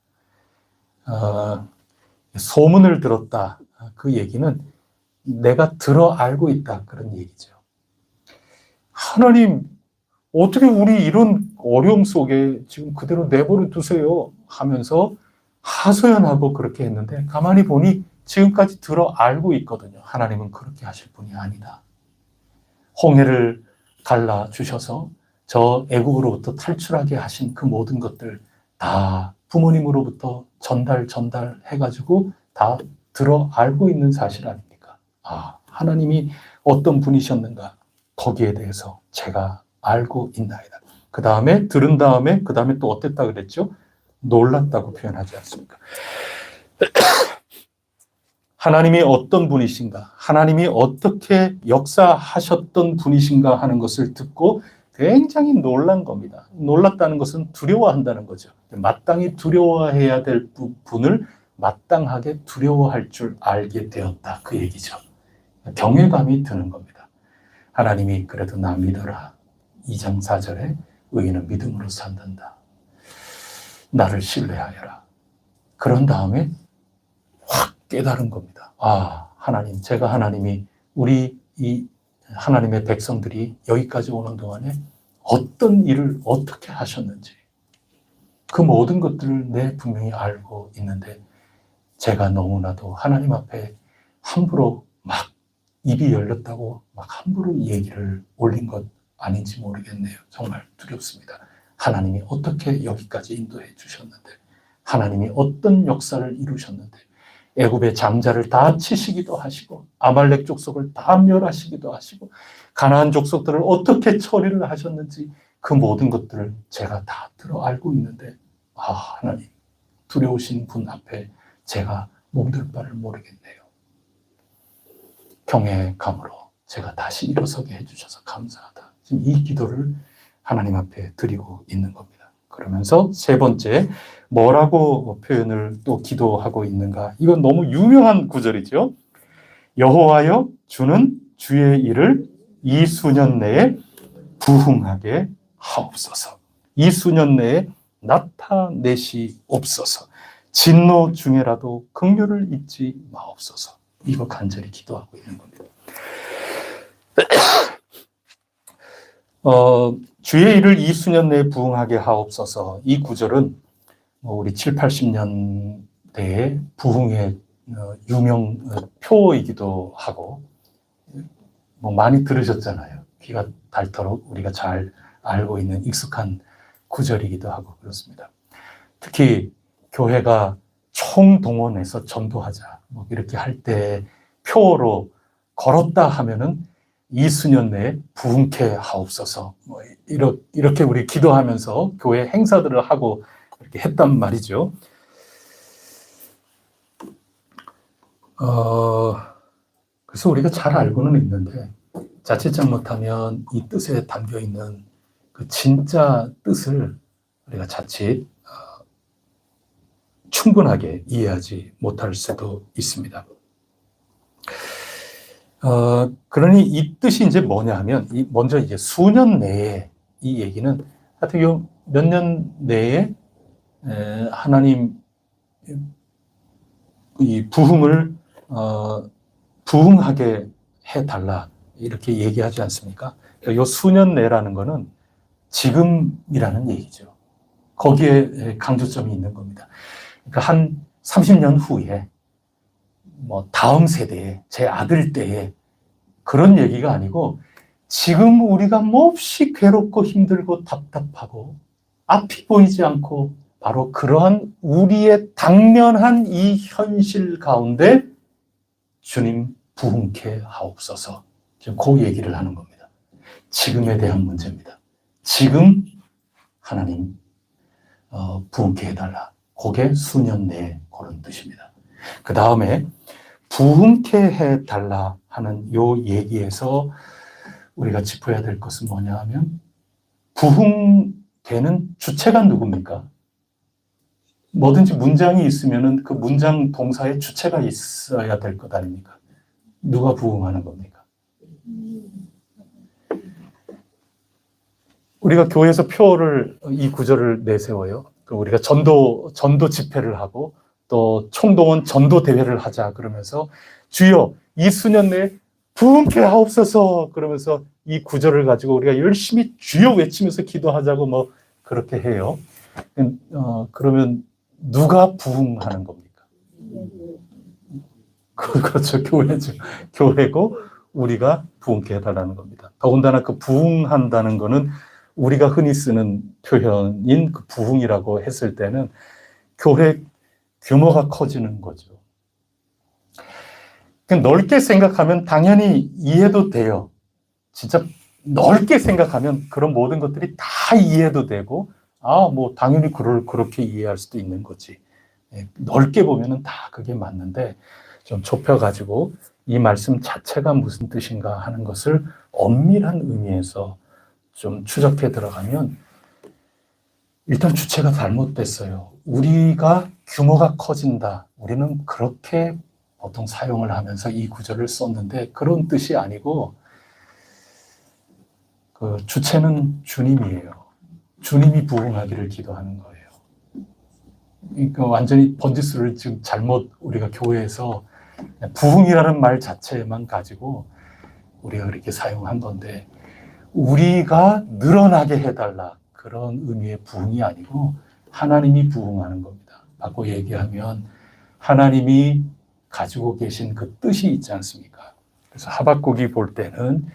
소문을 들었다, 그 얘기는 내가 들어 알고 있다. 그런 얘기죠. 하나님, 어떻게 우리 이런 어려움 속에 지금 그대로 내버려 두세요 하면서 하소연하고 그렇게 했는데 가만히 보니 지금까지 들어 알고 있거든요. 하나님은 그렇게 하실 분이 아니다. 홍해를 갈라 주셔서 저 애국으로부터 탈출하게 하신 그 모든 것들 다 부모님으로부터 전달해가지고 다 들어 알고 있는 사실 아닙니까? 아, 하나님이 어떤 분이셨는가? 거기에 대해서 제가 알고 있나이다. 그 다음에 들은 다음에 그 다음에 또 어땠다 그랬죠? 놀랐다고 표현하지 않습니까? 하나님이 어떤 분이신가? 하나님이 어떻게 역사하셨던 분이신가 하는 것을 듣고 굉장히 놀란 겁니다. 놀랐다는 것은 두려워한다는 거죠. 마땅히 두려워해야 될 분을 마땅하게 두려워할 줄 알게 되었다. 그 얘기죠. 경외감이 드는 겁니다. 하나님이 그래도 나 믿어라. 2장 4절에 의인은 믿음으로 산단다. 나를 신뢰하여라. 그런 다음에 확 깨달은 겁니다. 아, 하나님, 제가 하나님이 우리 이 하나님의 백성들이 여기까지 오는 동안에 어떤 일을 어떻게 하셨는지 그 모든 것들을 내 분명히 알고 있는데 제가 너무나도 하나님 앞에 함부로 막 입이 열렸다고 막 함부로 얘기를 올린 것 아닌지 모르겠네요. 정말 두렵습니다. 하나님이 어떻게 여기까지 인도해 주셨는데 하나님이 어떤 역사를 이루셨는데 애굽의 장자를 다 치시기도 하시고 아말렉 족속을 다 멸하시기도 하시고 가나안 족속들을 어떻게 처리를 하셨는지 그 모든 것들을 제가 다 들어 알고 있는데 아, 하나님 두려우신 분 앞에 제가 몸둘 바를 모르겠네요. 경외감으로 제가 다시 일어서게 해주셔서 감사하다. 지금 이 기도를 하나님 앞에 드리고 있는 겁니다. 그러면서 세 번째, 뭐라고 표현을 또 기도하고 있는가? 이건 너무 유명한 구절이죠. 여호와여, 주는 주의 일을 이 수년 내에 부흥하게 하옵소서. 이 수년 내에 나타내시옵소서. 진노 중에라도 긍휼을 잊지 마옵소서. 이거 간절히 기도하고 있는 겁니다. 주의 일을 이 수년 내에 부흥하게 하옵소서. 이 구절은 우리 7, 80년대의 부흥의 유명 표이기도 하고 많이 들으셨잖아요. 귀가 닳도록 우리가 잘 알고 있는 익숙한 구절이기도 하고 그렇습니다. 특히 교회가 총동원해서 전도하자 이렇게 할 때 표어로 걸었다 하면은 이 수년 내에 부흥케 하옵소서. 이렇게 우리 기도하면서 교회 행사들을 하고 이렇게 했단 말이죠. 그래서 우리가 잘 알고는 있는데 자칫 잘못하면 이 뜻에 담겨 있는 그 진짜 뜻을 우리가 자칫 충분하게 이해하지 못할 수도 있습니다. 그러니 이 뜻이 이제 뭐냐 하면, 먼저 이제 수년 내에 이 얘기는 하여튼 몇 년 내에 하나님 이 부흥을 부흥하게 해달라 이렇게 얘기하지 않습니까? 요 수년 내라는 거는 지금이라는 얘기죠. 거기에 강조점이 있는 겁니다. 그러니까 한 30년 후에 다음 세대에 제 아들 때에 그런 얘기가 아니고 지금 우리가 몹시 괴롭고 힘들고 답답하고 앞이 보이지 않고 바로 그러한 우리의 당면한 이 현실 가운데 주님 부흥케 하옵소서. 지금 그 얘기를 하는 겁니다. 지금에 대한 문제입니다. 지금 하나님 부흥케 해달라. 그게 수년 내에 그런 뜻입니다. 그 다음에 부흥케 해달라 하는 요 얘기에서 우리가 짚어야 될 것은 뭐냐 하면 부흥되는 주체가 누굽니까? 뭐든지 문장이 있으면은 그 문장 동사에 주체가 있어야 될 것 아닙니까? 누가 부흥하는 겁니까? 우리가 교회에서 표를 이 구절을 내세워요. 우리가 전도 집회를 하고 또 총동원 전도 대회를 하자 그러면서 주여 이 수년 내에 부흥케 하옵소서 그러면서 이 구절을 가지고 우리가 열심히 주여 외치면서 기도하자고 뭐 그렇게 해요. 그러면 누가 부흥하는 겁니까? 그렇죠. 교회죠. 교회고 우리가 부흥케 해달라는 겁니다. 더군다나 그 부흥한다는 거는 우리가 흔히 쓰는 표현인 그 부흥이라고 했을 때는 교회 규모가 커지는 거죠. 넓게 생각하면 당연히 이해도 돼요. 진짜 넓게 생각하면 그런 모든 것들이 다 이해도 되고, 뭐 당연히 그렇게 이해할 수도 있는 거지. 넓게 보면은 다 그게 맞는데, 좀 좁혀가지고 이 말씀 자체가 무슨 뜻인가 하는 것을 엄밀한 의미에서 좀 추적해 들어가면 일단 주체가 잘못됐어요. 우리가 규모가 커진다. 우리는 그렇게 보통 사용을 하면서 이 구절을 썼는데 그런 뜻이 아니고 그 주체는 주님이에요. 주님이 부흥하기를 기도하는 거예요. 그러니까 완전히 번지수를 지금 잘못 우리가 교회에서 부흥이라는 말 자체만 가지고 우리가 그렇게 사용한 건데 우리가 늘어나게 해달라 그런 의미의 부흥이 아니고 하나님이 부흥하는 겁니다. 바꿔 얘기하면 하나님이 가지고 계신 그 뜻이 있지 않습니까? 그래서 하박국이 볼 때는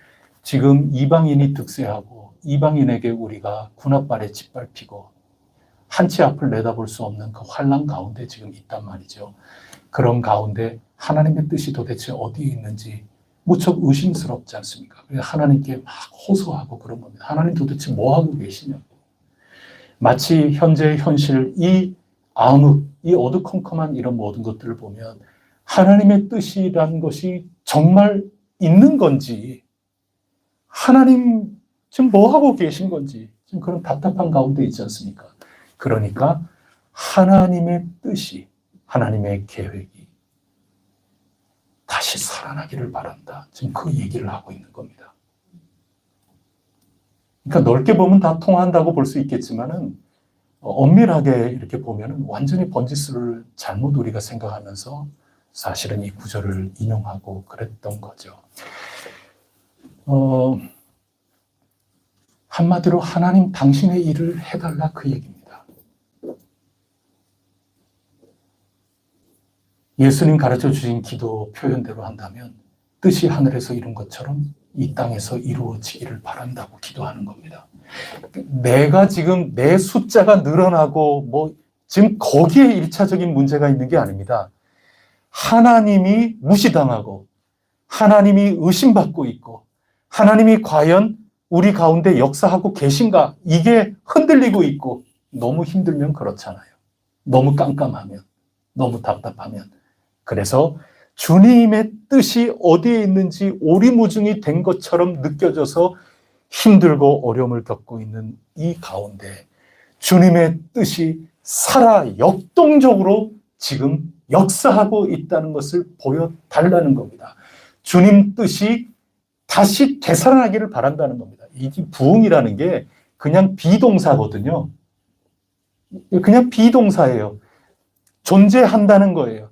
지금 이방인이 득세하고 이방인에게 우리가 군합발에 짓밟히고 한치 앞을 내다볼 수 없는 그 환난 가운데 지금 있단 말이죠. 그런 가운데 하나님의 뜻이 도대체 어디에 있는지 무척 의심스럽지 않습니까? 하나님께 막 호소하고 그런 겁니다. 하나님 도대체 뭐 하고 계시냐고. 마치 현재의 현실, 이 암흑, 이 어두컴컴한 이런 모든 것들을 보면 하나님의 뜻이라는 것이 정말 있는 건지, 하나님 지금 뭐 하고 계신 건지, 지금 그런 답답한 가운데 있지 않습니까? 그러니까 하나님의 뜻이, 하나님의 계획이 다시 살아나기를 바란다. 지금 그 얘기를 하고 있는 겁니다. 그러니까 넓게 보면 다 통한다고 볼 수 있겠지만은 엄밀하게 이렇게 보면은 완전히 번지수를 잘못 우리가 생각하면서 사실은 이 구절을 인용하고 그랬던 거죠. 한마디로 하나님 당신의 일을 해달라 그 얘기입니다. 예수님 가르쳐 주신 기도 표현대로 한다면 뜻이 하늘에서 이룬 것처럼 이 땅에서 이루어지기를 바란다고 기도하는 겁니다. 내가 지금 내 숫자가 늘어나고 뭐 지금 거기에 일차적인 문제가 있는 게 아닙니다. 하나님이 무시당하고 하나님이 의심받고 있고 하나님이 과연 우리 가운데 역사하고 계신가 이게 흔들리고 있고 너무 힘들면 그렇잖아요. 너무 깜깜하면 너무 답답하면 그래서 주님의 뜻이 어디에 있는지 오리무중이 된 것처럼 느껴져서 힘들고 어려움을 겪고 있는 이 가운데 주님의 뜻이 살아 역동적으로 지금 역사하고 있다는 것을 보여달라는 겁니다. 주님 뜻이 다시 되살아나기를 바란다는 겁니다. 이게 부흥이라는 게 그냥 비동사거든요. 그냥 비동사예요. 존재한다는 거예요.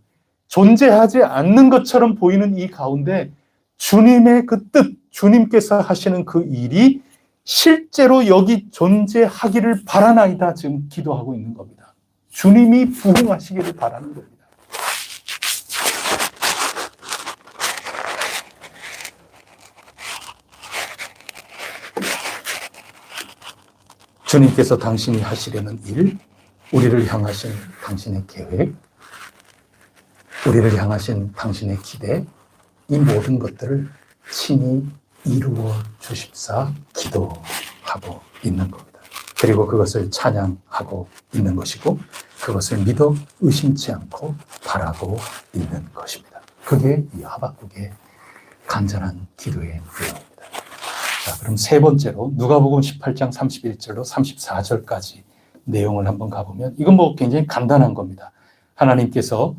존재하지 않는 것처럼 보이는 이 가운데 주님의 그 뜻, 주님께서 하시는 그 일이 실제로 여기 존재하기를 바라나이다 지금 기도하고 있는 겁니다. 주님이 부흥하시기를 바라는 겁니다. 주님께서 당신이 하시려는 일, 우리를 향하신 당신의 계획, 우리를 향하신 당신의 기대, 이 모든 것들을 친히 이루어 주십사 기도하고 있는 겁니다. 그리고 그것을 찬양하고 있는 것이고 그것을 믿어 의심치 않고 바라고 있는 것입니다. 그게 이 하박국의 간절한 기도의 내용입니다. 자, 그럼 세 번째로 누가복음 18장 31절로 34절까지 내용을 한번 가보면 이건 뭐 굉장히 간단한 겁니다. 하나님께서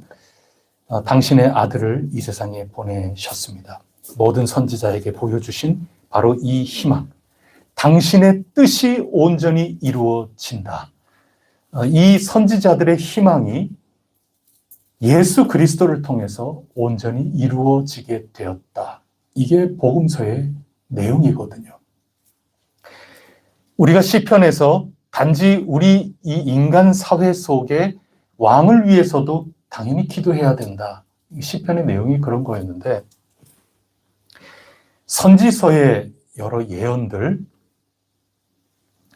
당신의 아들을 이 세상에 보내셨습니다. 모든 선지자에게 보여주신 바로 이 희망, 당신의 뜻이 온전히 이루어진다. 이 선지자들의 희망이 예수 그리스도를 통해서 온전히 이루어지게 되었다. 이게 복음서의 내용이거든요. 우리가 시편에서 단지 우리 이 인간 사회 속에 왕을 위해서도 당연히 기도해야 된다. 시편의 내용이 그런 거였는데, 선지서의 여러 예언들,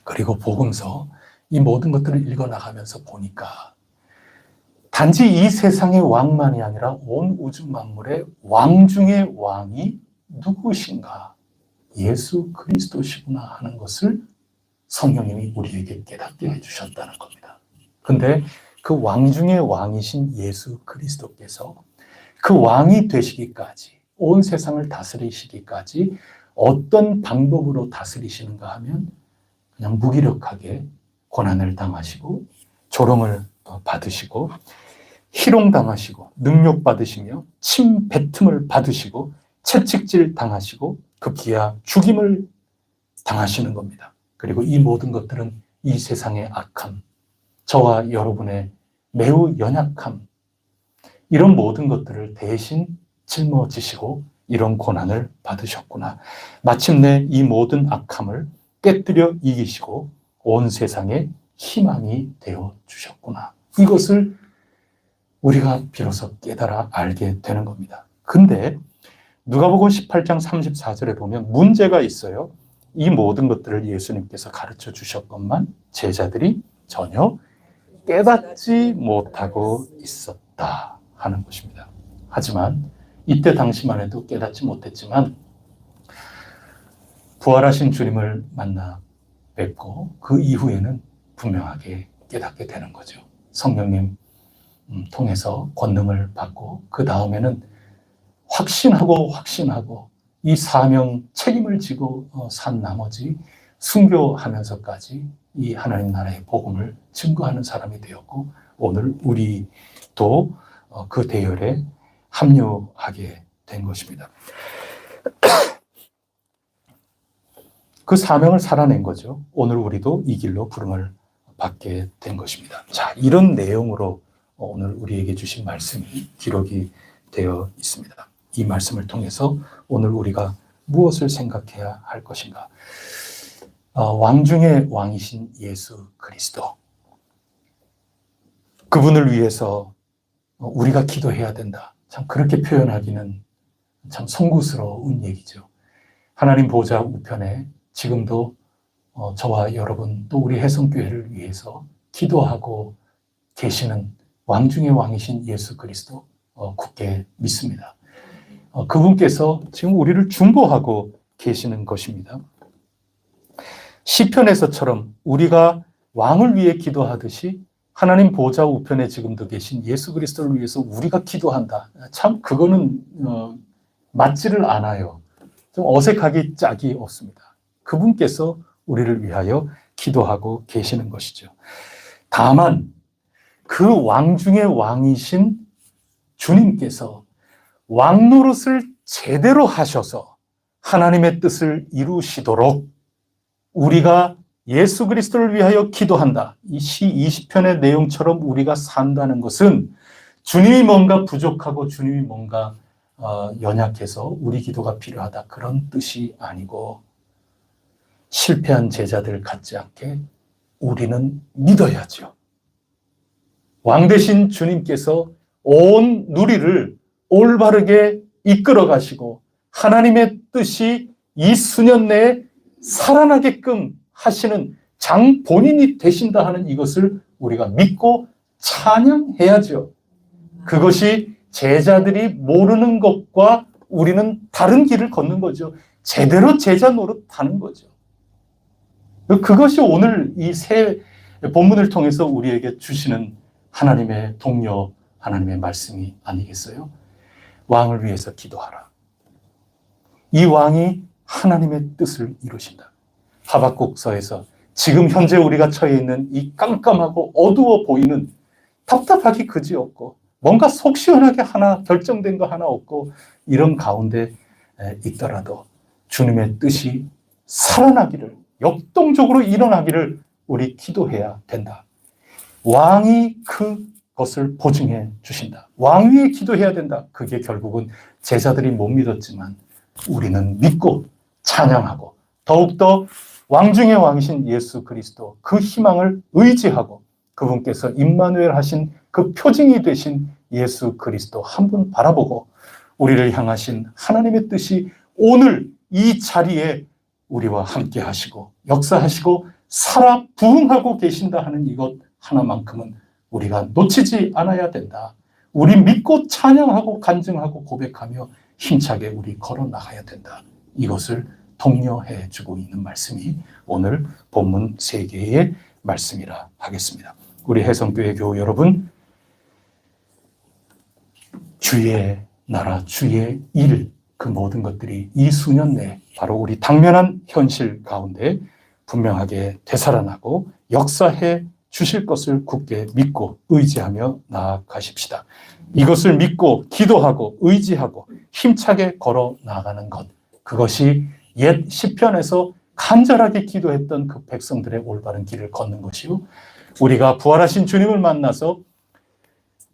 그리고 복음서, 이 모든 것들을 읽어나가면서 보니까 단지 이 세상의 왕만이 아니라 온 우주 만물의 왕 중의 왕이 누구신가? 예수 그리스도시구나 하는 것을 성령님이 우리에게 깨닫게 해주셨다는 겁니다. 근데 그 왕 중의 왕이신 예수 그리스도께서 그 왕이 되시기까지, 온 세상을 다스리시기까지 어떤 방법으로 다스리시는가 하면 그냥 무기력하게 고난을 당하시고 조롱을 받으시고 희롱당하시고 능욕받으시며 침뱉음을 받으시고 채찍질 당하시고 급기야 죽임을 당하시는 겁니다. 그리고 이 모든 것들은 이 세상의 악함, 저와 여러분의 매우 연약함, 이런 모든 것들을 대신 짊어지시고 이런 고난을 받으셨구나. 마침내 이 모든 악함을 깨뜨려 이기시고 온 세상의 희망이 되어 주셨구나. 이것을 우리가 비로소 깨달아 알게 되는 겁니다. 근데 누가복음 18장 34절에 보면 문제가 있어요. 이 모든 것들을 예수님께서 가르쳐 주셨건만 제자들이 전혀 깨닫지 못하고 있었다 하는 것입니다. 하지만 이때 당시만 해도 깨닫지 못했지만 부활하신 주님을 만나 뵙고 그 이후에는 분명하게 깨닫게 되는 거죠. 성령님 통해서 권능을 받고 그 다음에는 확신하고 이 사명 책임을 지고 산 나머지 순교하면서까지 이 하나님 나라의 복음을 증거하는 사람이 되었고 오늘 우리도 그 대열에 합류하게 된 것입니다. 그 사명을 살아낸 거죠. 오늘 우리도 이 길로 부름을 받게 된 것입니다. 자, 이런 내용으로 오늘 우리에게 주신 말씀이 기록이 되어 있습니다. 이 말씀을 통해서 오늘 우리가 무엇을 생각해야 할 것인가? 왕 중의 왕이신 예수 그리스도. 그분을 위해서 우리가 기도해야 된다. 참 그렇게 표현하기는 참 송구스러운 얘기죠. 하나님 보좌 우편에 지금도 저와 여러분 또 우리 해성교회를 위해서 기도하고 계시는 왕 중의 왕이신 예수 그리스도 굳게 믿습니다. 그분께서 지금 우리를 중보하고 계시는 것입니다. 시편에서처럼 우리가 왕을 위해 기도하듯이 하나님 보좌 우편에 지금도 계신 예수 그리스도를 위해서 우리가 기도한다. 참 그거는 맞지를 않아요. 좀 어색하기 짝이 없습니다. 그분께서 우리를 위하여 기도하고 계시는 것이죠. 다만 그 왕 중의 왕이신 주님께서 왕 노릇을 제대로 하셔서 하나님의 뜻을 이루시도록 우리가 예수 그리스도를 위하여 기도한다. 이 시 20편의 내용처럼 우리가 산다는 것은 주님이 뭔가 부족하고 주님이 뭔가 연약해서 우리 기도가 필요하다. 그런 뜻이 아니고 실패한 제자들 같지 않게 우리는 믿어야죠. 왕 되신 주님께서 온 누리를 올바르게 이끌어 가시고 하나님의 뜻이 이 수년 내에 살아나게끔 하시는 장 본인이 되신다 하는 이것을 우리가 믿고 찬양해야죠. 그것이 제자들이 모르는 것과 우리는 다른 길을 걷는 거죠. 제대로 제자 노릇하는 거죠. 그것이 오늘 이 새 본문을 통해서 우리에게 주시는 하나님의 동료, 하나님의 말씀이 아니겠어요? 왕을 위해서 기도하라. 이 왕이 하나님의 뜻을 이루신다. 하박국서에서 지금 현재 우리가 처해 있는 이 깜깜하고 어두워 보이는 답답하기 그지없고 뭔가 속 시원하게 하나 결정된 거 하나 없고 이런 가운데 있더라도 주님의 뜻이 살아나기를 역동적으로 일어나기를 우리 기도해야 된다. 왕이 그 것을 보증해 주신다. 왕 위에 기도해야 된다. 그게 결국은 제자들이 못 믿었지만 우리는 믿고 찬양하고 더욱더 왕 중의 왕이신 예수 그리스도 그 희망을 의지하고 그분께서 임마누엘 하신 그 표징이 되신 예수 그리스도 한 분 바라보고 우리를 향하신 하나님의 뜻이 오늘 이 자리에 우리와 함께 하시고 역사하시고 살아 부흥하고 계신다 하는 이것 하나만큼은 우리가 놓치지 않아야 된다. 우리 믿고 찬양하고 간증하고 고백하며 힘차게 우리 걸어 나가야 된다. 이것을 독려해 주고 있는 말씀이 오늘 본문 3개의 말씀이라 하겠습니다. 우리 해성교회 교우 여러분, 주의 나라, 주의 일, 그 모든 것들이 이 수년 내에 바로 우리 당면한 현실 가운데 분명하게 되살아나고 역사해 주실 것을 굳게 믿고 의지하며 나아가십시다. 이것을 믿고 기도하고 의지하고 힘차게 걸어 나가는 것, 그것이 옛 시편에서 간절하게 기도했던 그 백성들의 올바른 길을 걷는 것이요, 우리가 부활하신 주님을 만나서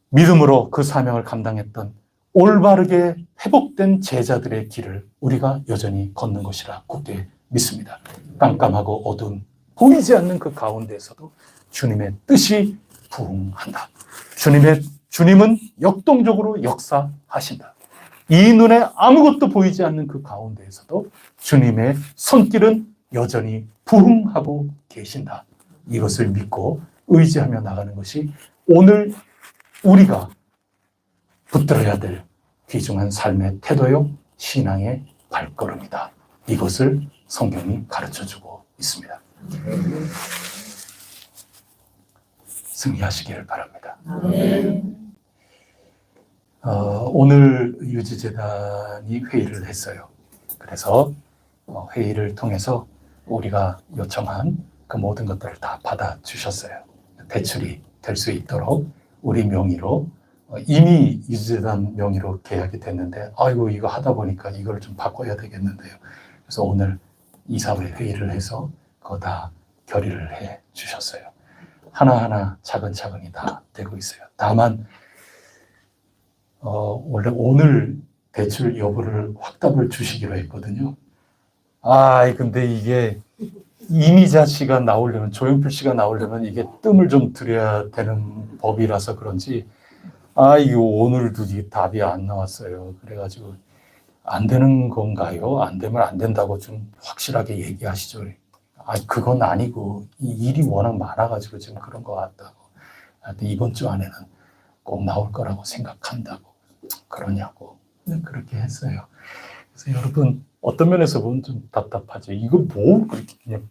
믿음으로 그 사명을 감당했던 올바르게 회복된 제자들의 길을 우리가 여전히 걷는 것이라 굳게 믿습니다. 깜깜하고 어두운 보이지 않는 그 가운데에서도 주님의 뜻이 부흥한다. 주님은 역동적으로 역사하신다. 이 눈에 아무것도 보이지 않는 그 가운데에서도 주님의 손길은 여전히 부흥하고 계신다. 이것을 믿고 의지하며 나가는 것이 오늘 우리가 붙들어야 될 귀중한 삶의 태도요, 신앙의 발걸음이다. 이것을 성경이 가르쳐주고 있습니다. 승리하시기를 바랍니다. 오늘 유지재단이 회의를 했어요. 그래서 회의를 통해서 우리가 요청한 그 모든 것들을 다 받아주셨어요. 대출이 될 수 있도록 우리 명의로, 이미 유지재단 명의로 계약이 됐는데 아이고 이거 하다 보니까 이걸 좀 바꿔야 되겠는데요. 그래서 오늘 이사회 회의를 해서 그거 다 결의를 해 주셨어요. 하나하나 차근차근히 다 되고 있어요. 다만 원래 오늘 대출 여부를 확답을 주시기로 했거든요. 근데 이게 이미자 씨가 나오려면, 조용필 씨가 나오려면 이게 뜸을 좀 들여야 되는 법이라서 그런지 이거 오늘도 이게 답이 안 나왔어요. 그래가지고 안 되는 건가요? 안 되면 안 된다고 좀 확실하게 얘기하시죠. 그건 아니고 이 일이 워낙 많아가지고 지금 그런 것 같다고. 이번 주 안에는 꼭 나올 거라고 생각한다고. 그러냐고. 그렇게 했어요. 그래서 여러분 어떤 면에서 보면 좀 답답하죠. 이거 뭐 그렇게 그냥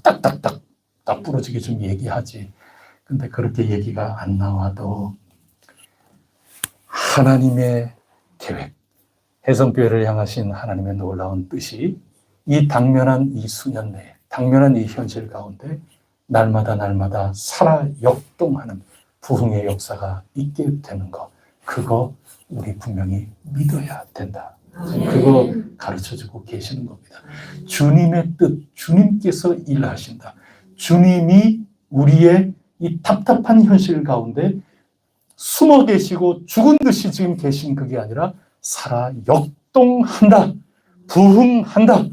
딱딱딱 딱 부러지게 좀 얘기하지. 근데 그렇게 얘기가 안 나와도 하나님의 계획, 해성교회를 향하신 하나님의 놀라운 뜻이 이 당면한 이 수년 내에, 당면한 이 현실 가운데 날마다 살아 역동하는 부흥의 역사가 있게 되는 것, 그거 우리 분명히 믿어야 된다. 그거 가르쳐주고 계시는 겁니다. 주님의 뜻, 주님께서 일하신다. 주님이 우리의 이 답답한 현실 가운데 숨어 계시고 죽은 듯이 지금 계신 그게 아니라 살아 역동한다. 부흥한다.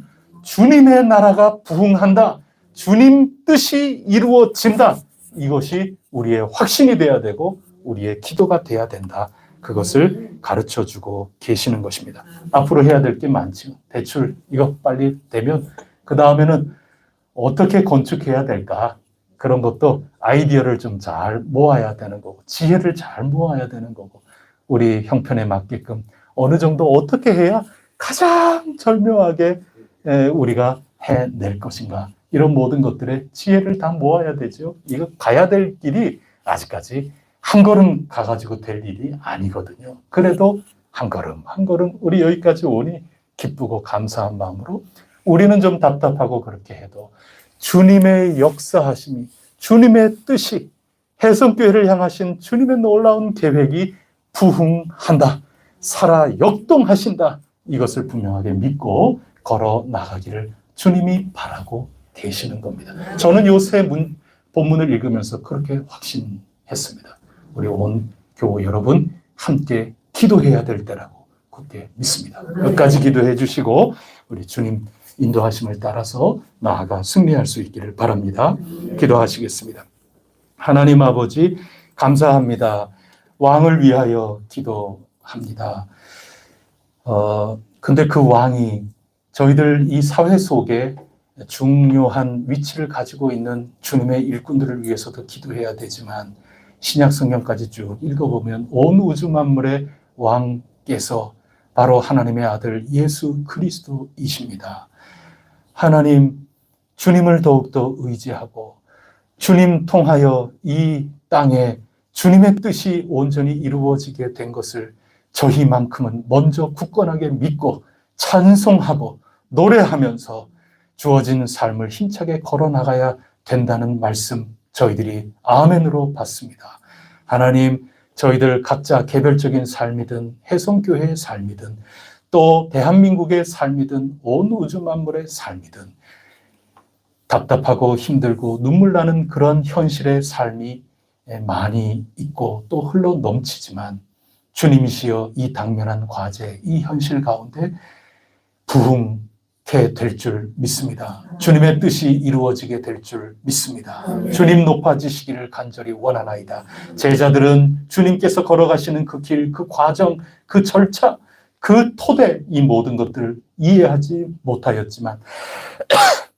주님의 나라가 부흥한다. 주님 뜻이 이루어진다. 이것이 우리의 확신이 돼야 되고 우리의 기도가 돼야 된다. 그것을 가르쳐주고 계시는 것입니다. 앞으로 해야 될 게 많죠. 대출 이거 빨리 되면 그 다음에는 어떻게 건축해야 될까? 그런 것도 아이디어를 좀 잘 모아야 되는 거고 지혜를 잘 모아야 되는 거고 우리 형편에 맞게끔 어느 정도 어떻게 해야 가장 절묘하게 우리가 해낼 것인가, 이런 모든 것들의 지혜를 다 모아야 되죠. 이거 가야 될 길이 아직까지 한 걸음 가가지고 될 일이 아니거든요. 그래도 한 걸음 한 걸음 우리 여기까지 오니 기쁘고 감사한 마음으로, 우리는 좀 답답하고 그렇게 해도 주님의 역사하심이, 주님의 뜻이, 해성교회를 향하신 주님의 놀라운 계획이 부흥한다, 살아 역동하신다, 이것을 분명하게 믿고 걸어 나가기를 주님이 바라고 계시는 겁니다. 저는 요새 본문을 읽으면서 그렇게 확신했습니다. 우리 온 교우 여러분 함께 기도해야 될 때라고 굳게 믿습니다. 끝까지 기도해 주시고 우리 주님 인도하심을 따라서 나아가 승리할 수 있기를 바랍니다. 기도하시겠습니다. 하나님 아버지 감사합니다. 왕을 위하여 기도합니다. 근데 그 왕이 저희들 이 사회 속에 중요한 위치를 가지고 있는 주님의 일꾼들을 위해서도 기도해야 되지만 신약 성경까지 쭉 읽어보면 온 우주 만물의 왕께서 바로 하나님의 아들 예수 그리스도이십니다. 하나님, 주님을 더욱더 의지하고 주님 통하여 이 땅에 주님의 뜻이 온전히 이루어지게 된 것을 저희만큼은 먼저 굳건하게 믿고 찬송하고 노래하면서 주어진 삶을 힘차게 걸어나가야 된다는 말씀 저희들이 아멘으로 받습니다. 하나님, 저희들 각자 개별적인 삶이든 혜성교회의 삶이든 또 대한민국의 삶이든 온 우주 만물의 삶이든 답답하고 힘들고 눈물 나는 그런 현실의 삶이 많이 있고 또 흘러 넘치지만 주님이시여 이 당면한 과제, 이 현실 가운데 부흥케 될 줄 믿습니다. 주님의 뜻이 이루어지게 될 줄 믿습니다. 주님 높아지시기를 간절히 원하나이다. 제자들은 주님께서 걸어가시는 그 길, 그 과정, 그 절차, 그 토대, 이 모든 것들을 이해하지 못하였지만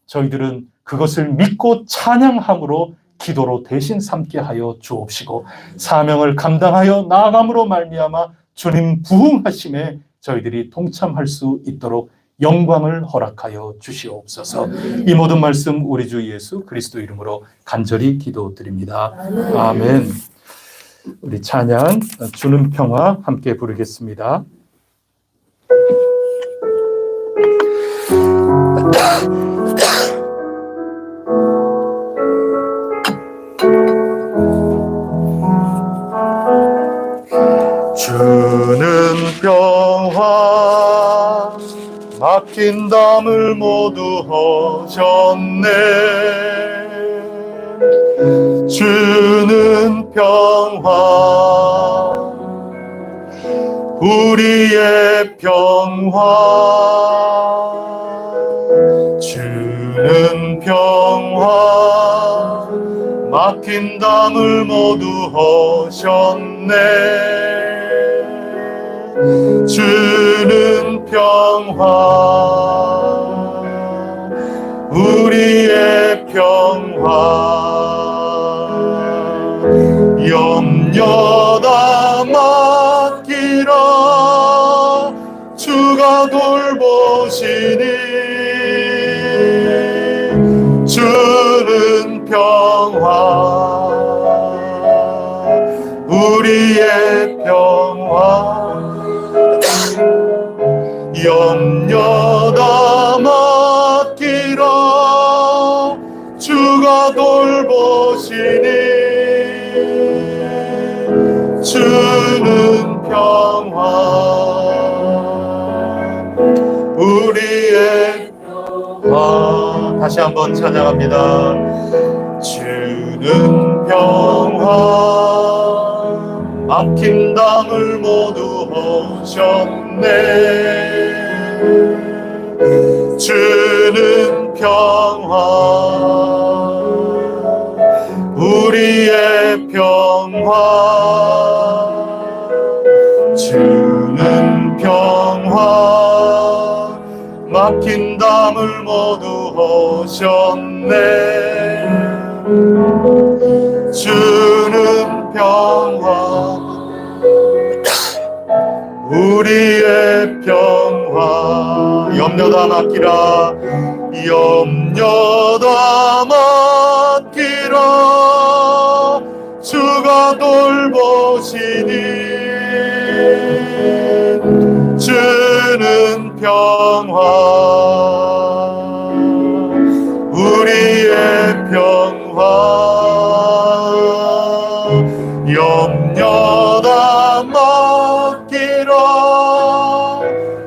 저희들은 그것을 믿고 찬양함으로 기도로 대신 삼게 하여 주옵시고 사명을 감당하여 나아감으로 말미암아 주님 부흥하심에 저희들이 동참할 수 있도록 영광을 허락하여 주시옵소서. 이 모든 말씀 우리 주 예수 그리스도 이름으로 간절히 기도드립니다. 아멘. 우리 찬양 주는 평화 함께 부르겠습니다. 주는 평화 막힌 담을 모두 허셨네. 주는 평화 우리의 평화 주는 평화 막힌 담을 모두 허셨네. 주는 평화 우리의 평화 염려다 맡기라 주가 돌보시니 주는 평화 우리의 평화 염려다 맡기라 주가 돌보시니 주는 평화 우리의 평화. 다시 한번 찬양합니다. 주는 평화 막힌 담을 모두 허셨네. 주는 평화 우리의 평화 주는 평화 막힌 담을 모두 허셨네. 주는 평화 우리의 평화 염려다 맡기라 염려다 맡기라 주가 돌보시니 주는 평화 우리의 평화 염려다 맡기라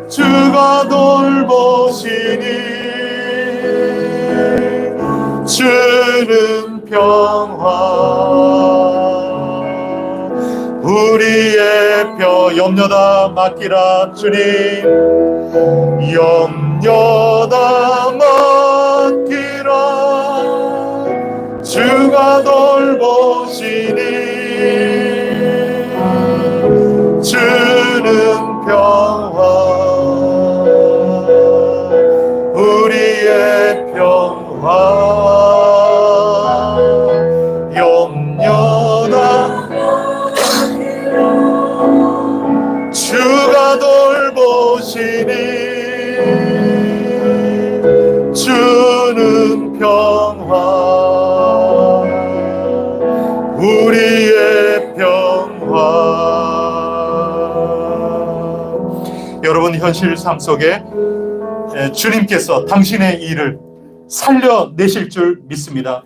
주가 돌보시니 주는 염려다 맡기라 주님, 염려다 맡기라. 주가 돌보시니 주는 평화, 우리의 평화. 염려다 주가 돌보시니 주는 평화, 우리의 평화. 여러분, 현실 삶 속에 주님께서 당신의 일을 살려내실 줄 믿습니다.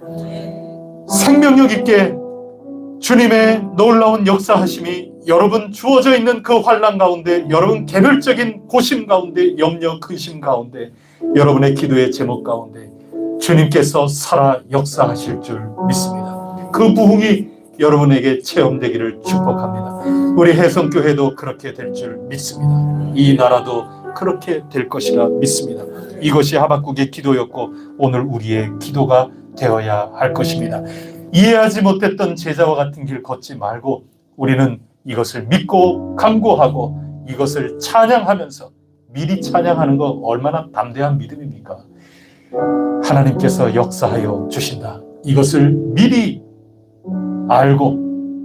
생명력 있게 주님의 놀라운 역사하심이 여러분 주어져 있는 그 환난 가운데, 여러분 개별적인 고심 가운데, 염려 근심 가운데, 여러분의 기도의 제목 가운데 주님께서 살아 역사하실 줄 믿습니다. 그 부흥이 여러분에게 체험되기를 축복합니다. 우리 혜성교회도 그렇게 될 줄 믿습니다. 이 나라도 그렇게 될 것이라 믿습니다. 이것이 하박국의 기도였고 오늘 우리의 기도가 되어야 할 것입니다. 이해하지 못했던 제자와 같은 길 걷지 말고 우리는 이것을 믿고 간구하고 이것을 찬양하면서, 미리 찬양하는 거 얼마나 담대한 믿음입니까? 하나님께서 역사하여 주신다. 이것을 미리 알고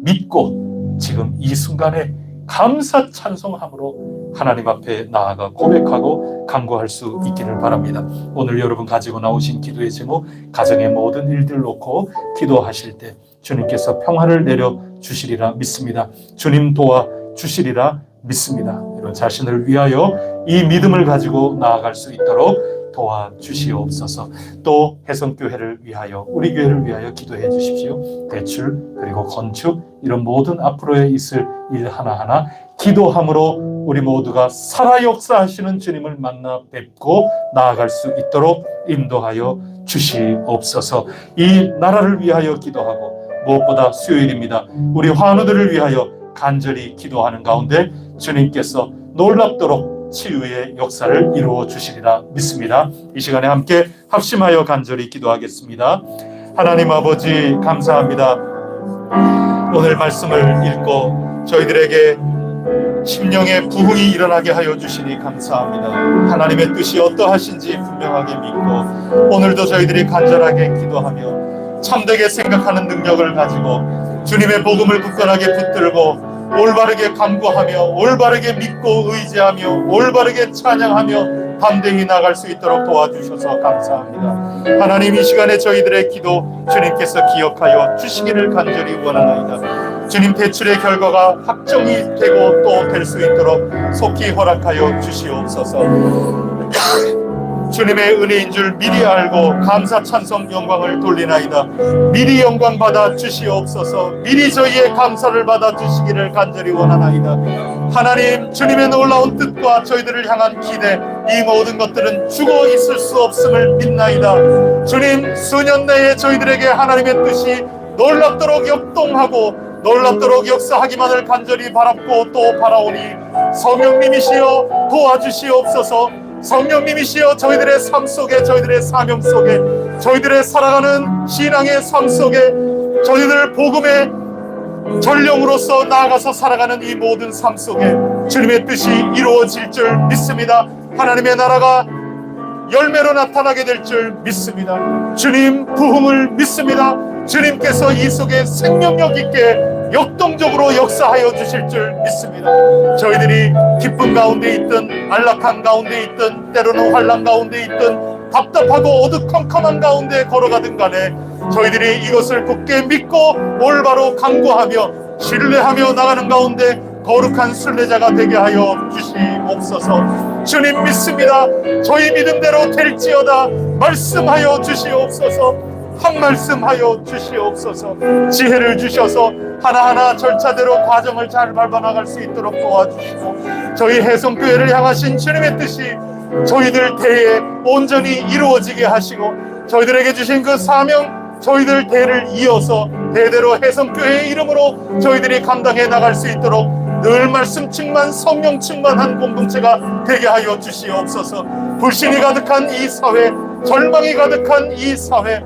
믿고 지금 이 순간에 감사 찬송함으로 하나님 앞에 나아가 고백하고 간구할 수 있기를 바랍니다. 오늘 여러분 가지고 나오신 기도의 제목, 가정의 모든 일들 놓고 기도하실 때 주님께서 평화를 내려 주시리라 믿습니다. 주님 도와 주시리라 믿습니다. 여러분 자신을 위하여 이 믿음을 가지고 나아갈 수 있도록 도와주시옵소서. 또 혜성교회를 위하여, 우리 교회를 위하여 기도해 주십시오. 대출 그리고 건축 이런 모든 앞으로에 있을 일 하나하나 기도함으로 우리 모두가 살아 역사하시는 주님을 만나 뵙고 나아갈 수 있도록 인도하여 주시옵소서. 이 나라를 위하여 기도하고 무엇보다 수요일입니다. 우리 환우들을 위하여 간절히 기도하는 가운데 주님께서 놀랍도록 치유의 역사를 이루어 주시리라 믿습니다. 이 시간에 함께 합심하여 간절히 기도하겠습니다. 하나님 아버지 감사합니다. 오늘 말씀을 읽고 저희들에게 심령의 부흥이 일어나게 하여 주시니 감사합니다. 하나님의 뜻이 어떠하신지 분명하게 믿고 오늘도 저희들이 간절하게 기도하며 참되게 생각하는 능력을 가지고 주님의 복음을 굳건하게 붙들고 올바르게 간구하며 올바르게 믿고 의지하며 올바르게 찬양하며 담대히 나갈 수 있도록 도와주셔서 감사합니다. 하나님 이 시간에 저희들의 기도 주님께서 기억하여 주시기를 간절히 원하나이다. 주님 대출의 결과가 확정이 되고 또 될 수 있도록 속히 허락하여 주시옵소서. 주님의 은혜인 줄 미리 알고 감사 찬송 영광을 돌리나이다. 미리 영광 받아 주시옵소서. 미리 저희의 감사를 받아 주시기를 간절히 원하나이다. 하나님 주님의 놀라운 뜻과 저희들을 향한 기대, 이 모든 것들은 죽어 있을 수 없음을 믿나이다. 주님 수년 내에 저희들에게 하나님의 뜻이 놀랍도록 역동하고 놀랍도록 역사하기만을 간절히 바랍고 또 바라오니 성령님이시여 도와주시옵소서. 성령님이시여 저희들의 삶 속에, 저희들의 사명 속에, 저희들의 살아가는 신앙의 삶 속에 저희들 복음의 전령으로서 나아가서 살아가는 이 모든 삶 속에 주님의 뜻이 이루어질 줄 믿습니다. 하나님의 나라가 열매로 나타나게 될 줄 믿습니다. 주님 부흥을 믿습니다. 주님께서 이 속에 생명력 있게 역동적으로 역사하여 주실 줄 믿습니다. 저희들이 기쁨 가운데 있든 안락한 가운데 있든 때로는 환난 가운데 있든 답답하고 어두컴컴한 가운데 걸어가든 간에 저희들이 이것을 굳게 믿고 올바로 간구하며 신뢰하며 나가는 가운데 거룩한 순례자가 되게 하여 주시옵소서. 주님 믿습니다. 저희 믿음대로 될지어다. 말씀하여 주시옵소서. 한 말씀하여 주시옵소서. 지혜를 주셔서 하나하나 절차대로 과정을 잘 밟아나갈 수 있도록 도와주시고 저희 혜성교회를 향하신 주님의 뜻이 저희들 대에 온전히 이루어지게 하시고 저희들에게 주신 그 사명, 저희들 대를 이어서 대대로 혜성교회의 이름으로 저희들이 감당해 나갈 수 있도록 늘 말씀 충만, 성령 충만한 공동체가 되게 하여 주시옵소서. 불신이 가득한 이 사회, 절망이 가득한 이 사회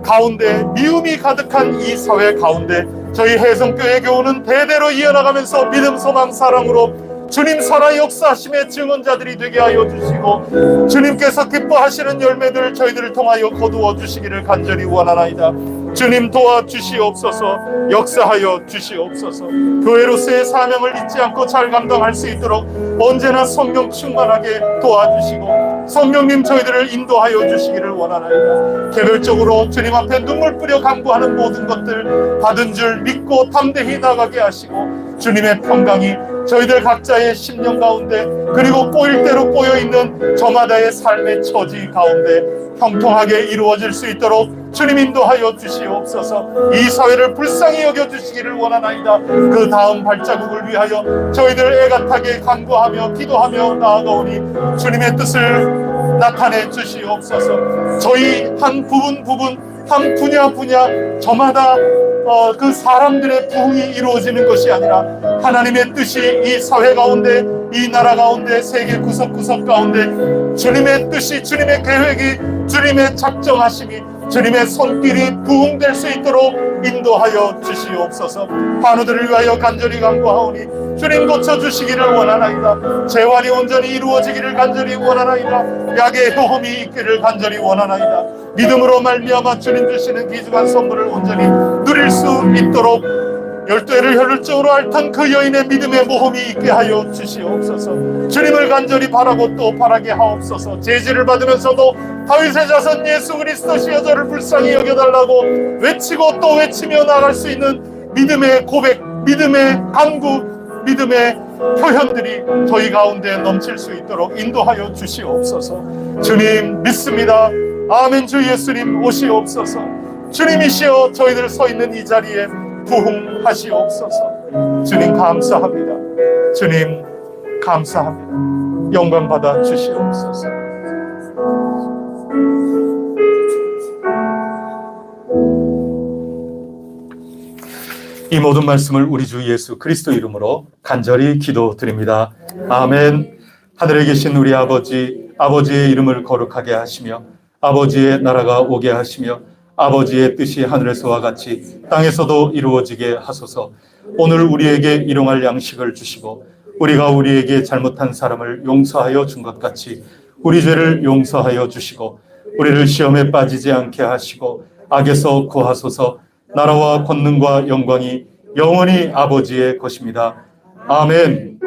가운데, 미움이 가득한 이 사회 가운데 저희 혜성교회 교우는 대대로 이어나가면서 믿음, 소망, 사랑으로 주님 살아 역사하심의 증언자들이 되게 하여 주시고, 주님께서 기뻐하시는 열매들 저희들을 통하여 거두어 주시기를 간절히 원하나이다. 주님 도와주시옵소서. 역사하여 주시옵소서. 교회로서의 사명을 잊지 않고 잘 감당할 수 있도록 언제나 성령 충만하게 도와주시고, 성령님 저희들을 인도하여 주시기를 원하나이다. 개별적으로 주님 앞에 눈물 뿌려 간구하는 모든 것들 받은 줄 믿고 담대히 나가게 하시고, 주님의 평강이 저희들 각자의 심령 가운데, 그리고 꼬일 대로 꼬여있는 저마다의 삶의 처지 가운데 형통하게 이루어질 수 있도록 주님 인도하여 주시옵소서. 이 사회를 불쌍히 여겨주시기를 원하나이다. 그 다음 발자국을 위하여 저희들 애같하게 간구하며 기도하며 나아가오니 주님의 뜻을 나타내 주시옵소서. 저희 한 부분 한 분야 저마다 그 사람들의 부흥이 이루어지는 것이 아니라 하나님의 뜻이 이 사회 가운데, 이 나라 가운데, 세계 구석구석 가운데 주님의 뜻이, 주님의 계획이, 주님의 작정하심이, 주님의 손길이 부흥될 수 있도록 인도하여 주시옵소서. 환우들을 위하여 간절히 간구하오니 주님 고쳐주시기를 원하나이다. 재활이 온전히 이루어지기를 간절히 원하나이다. 약의 효험이 있기를 간절히 원하나이다. 믿음으로 말미암아 주님 주시는 귀중한 선물을 온전히 누릴 수 있도록 12해를 혈혈적으로 앓던 그 여인의 믿음의 모험이 있게 하여 주시옵소서. 주님을 간절히 바라고 또 바라게 하옵소서. 제지를 받으면서도 다윗의 자손 예수 그리스도시여 저를 불쌍히 여겨달라고 외치고 또 외치며 나갈 수 있는 믿음의 고백, 믿음의 간구, 믿음의 표현들이 저희 가운데 넘칠 수 있도록 인도하여 주시옵소서. 주님 믿습니다. 아멘. 주 예수님 오시옵소서. 주님이시여 저희들 서 있는 이 자리에 부흥하시옵소서. 주님 감사합니다. 주님 감사합니다. 영광 받아 주시옵소서. 이 모든 말씀을 우리 주 예수 그리스도 이름으로 간절히 기도드립니다. 아멘. 하늘에 계신 우리 아버지, 아버지의 이름을 거룩하게 하시며 아버지의 나라가 오게 하시며 아버지의 뜻이 하늘에서와 같이 땅에서도 이루어지게 하소서. 오늘 우리에게 일용할 양식을 주시고 우리가 우리에게 잘못한 사람을 용서하여 준 것 같이 우리 죄를 용서하여 주시고 우리를 시험에 빠지지 않게 하시고 악에서 구하소서. 나라와 권능과 영광이 영원히 아버지의 것입니다. 아멘.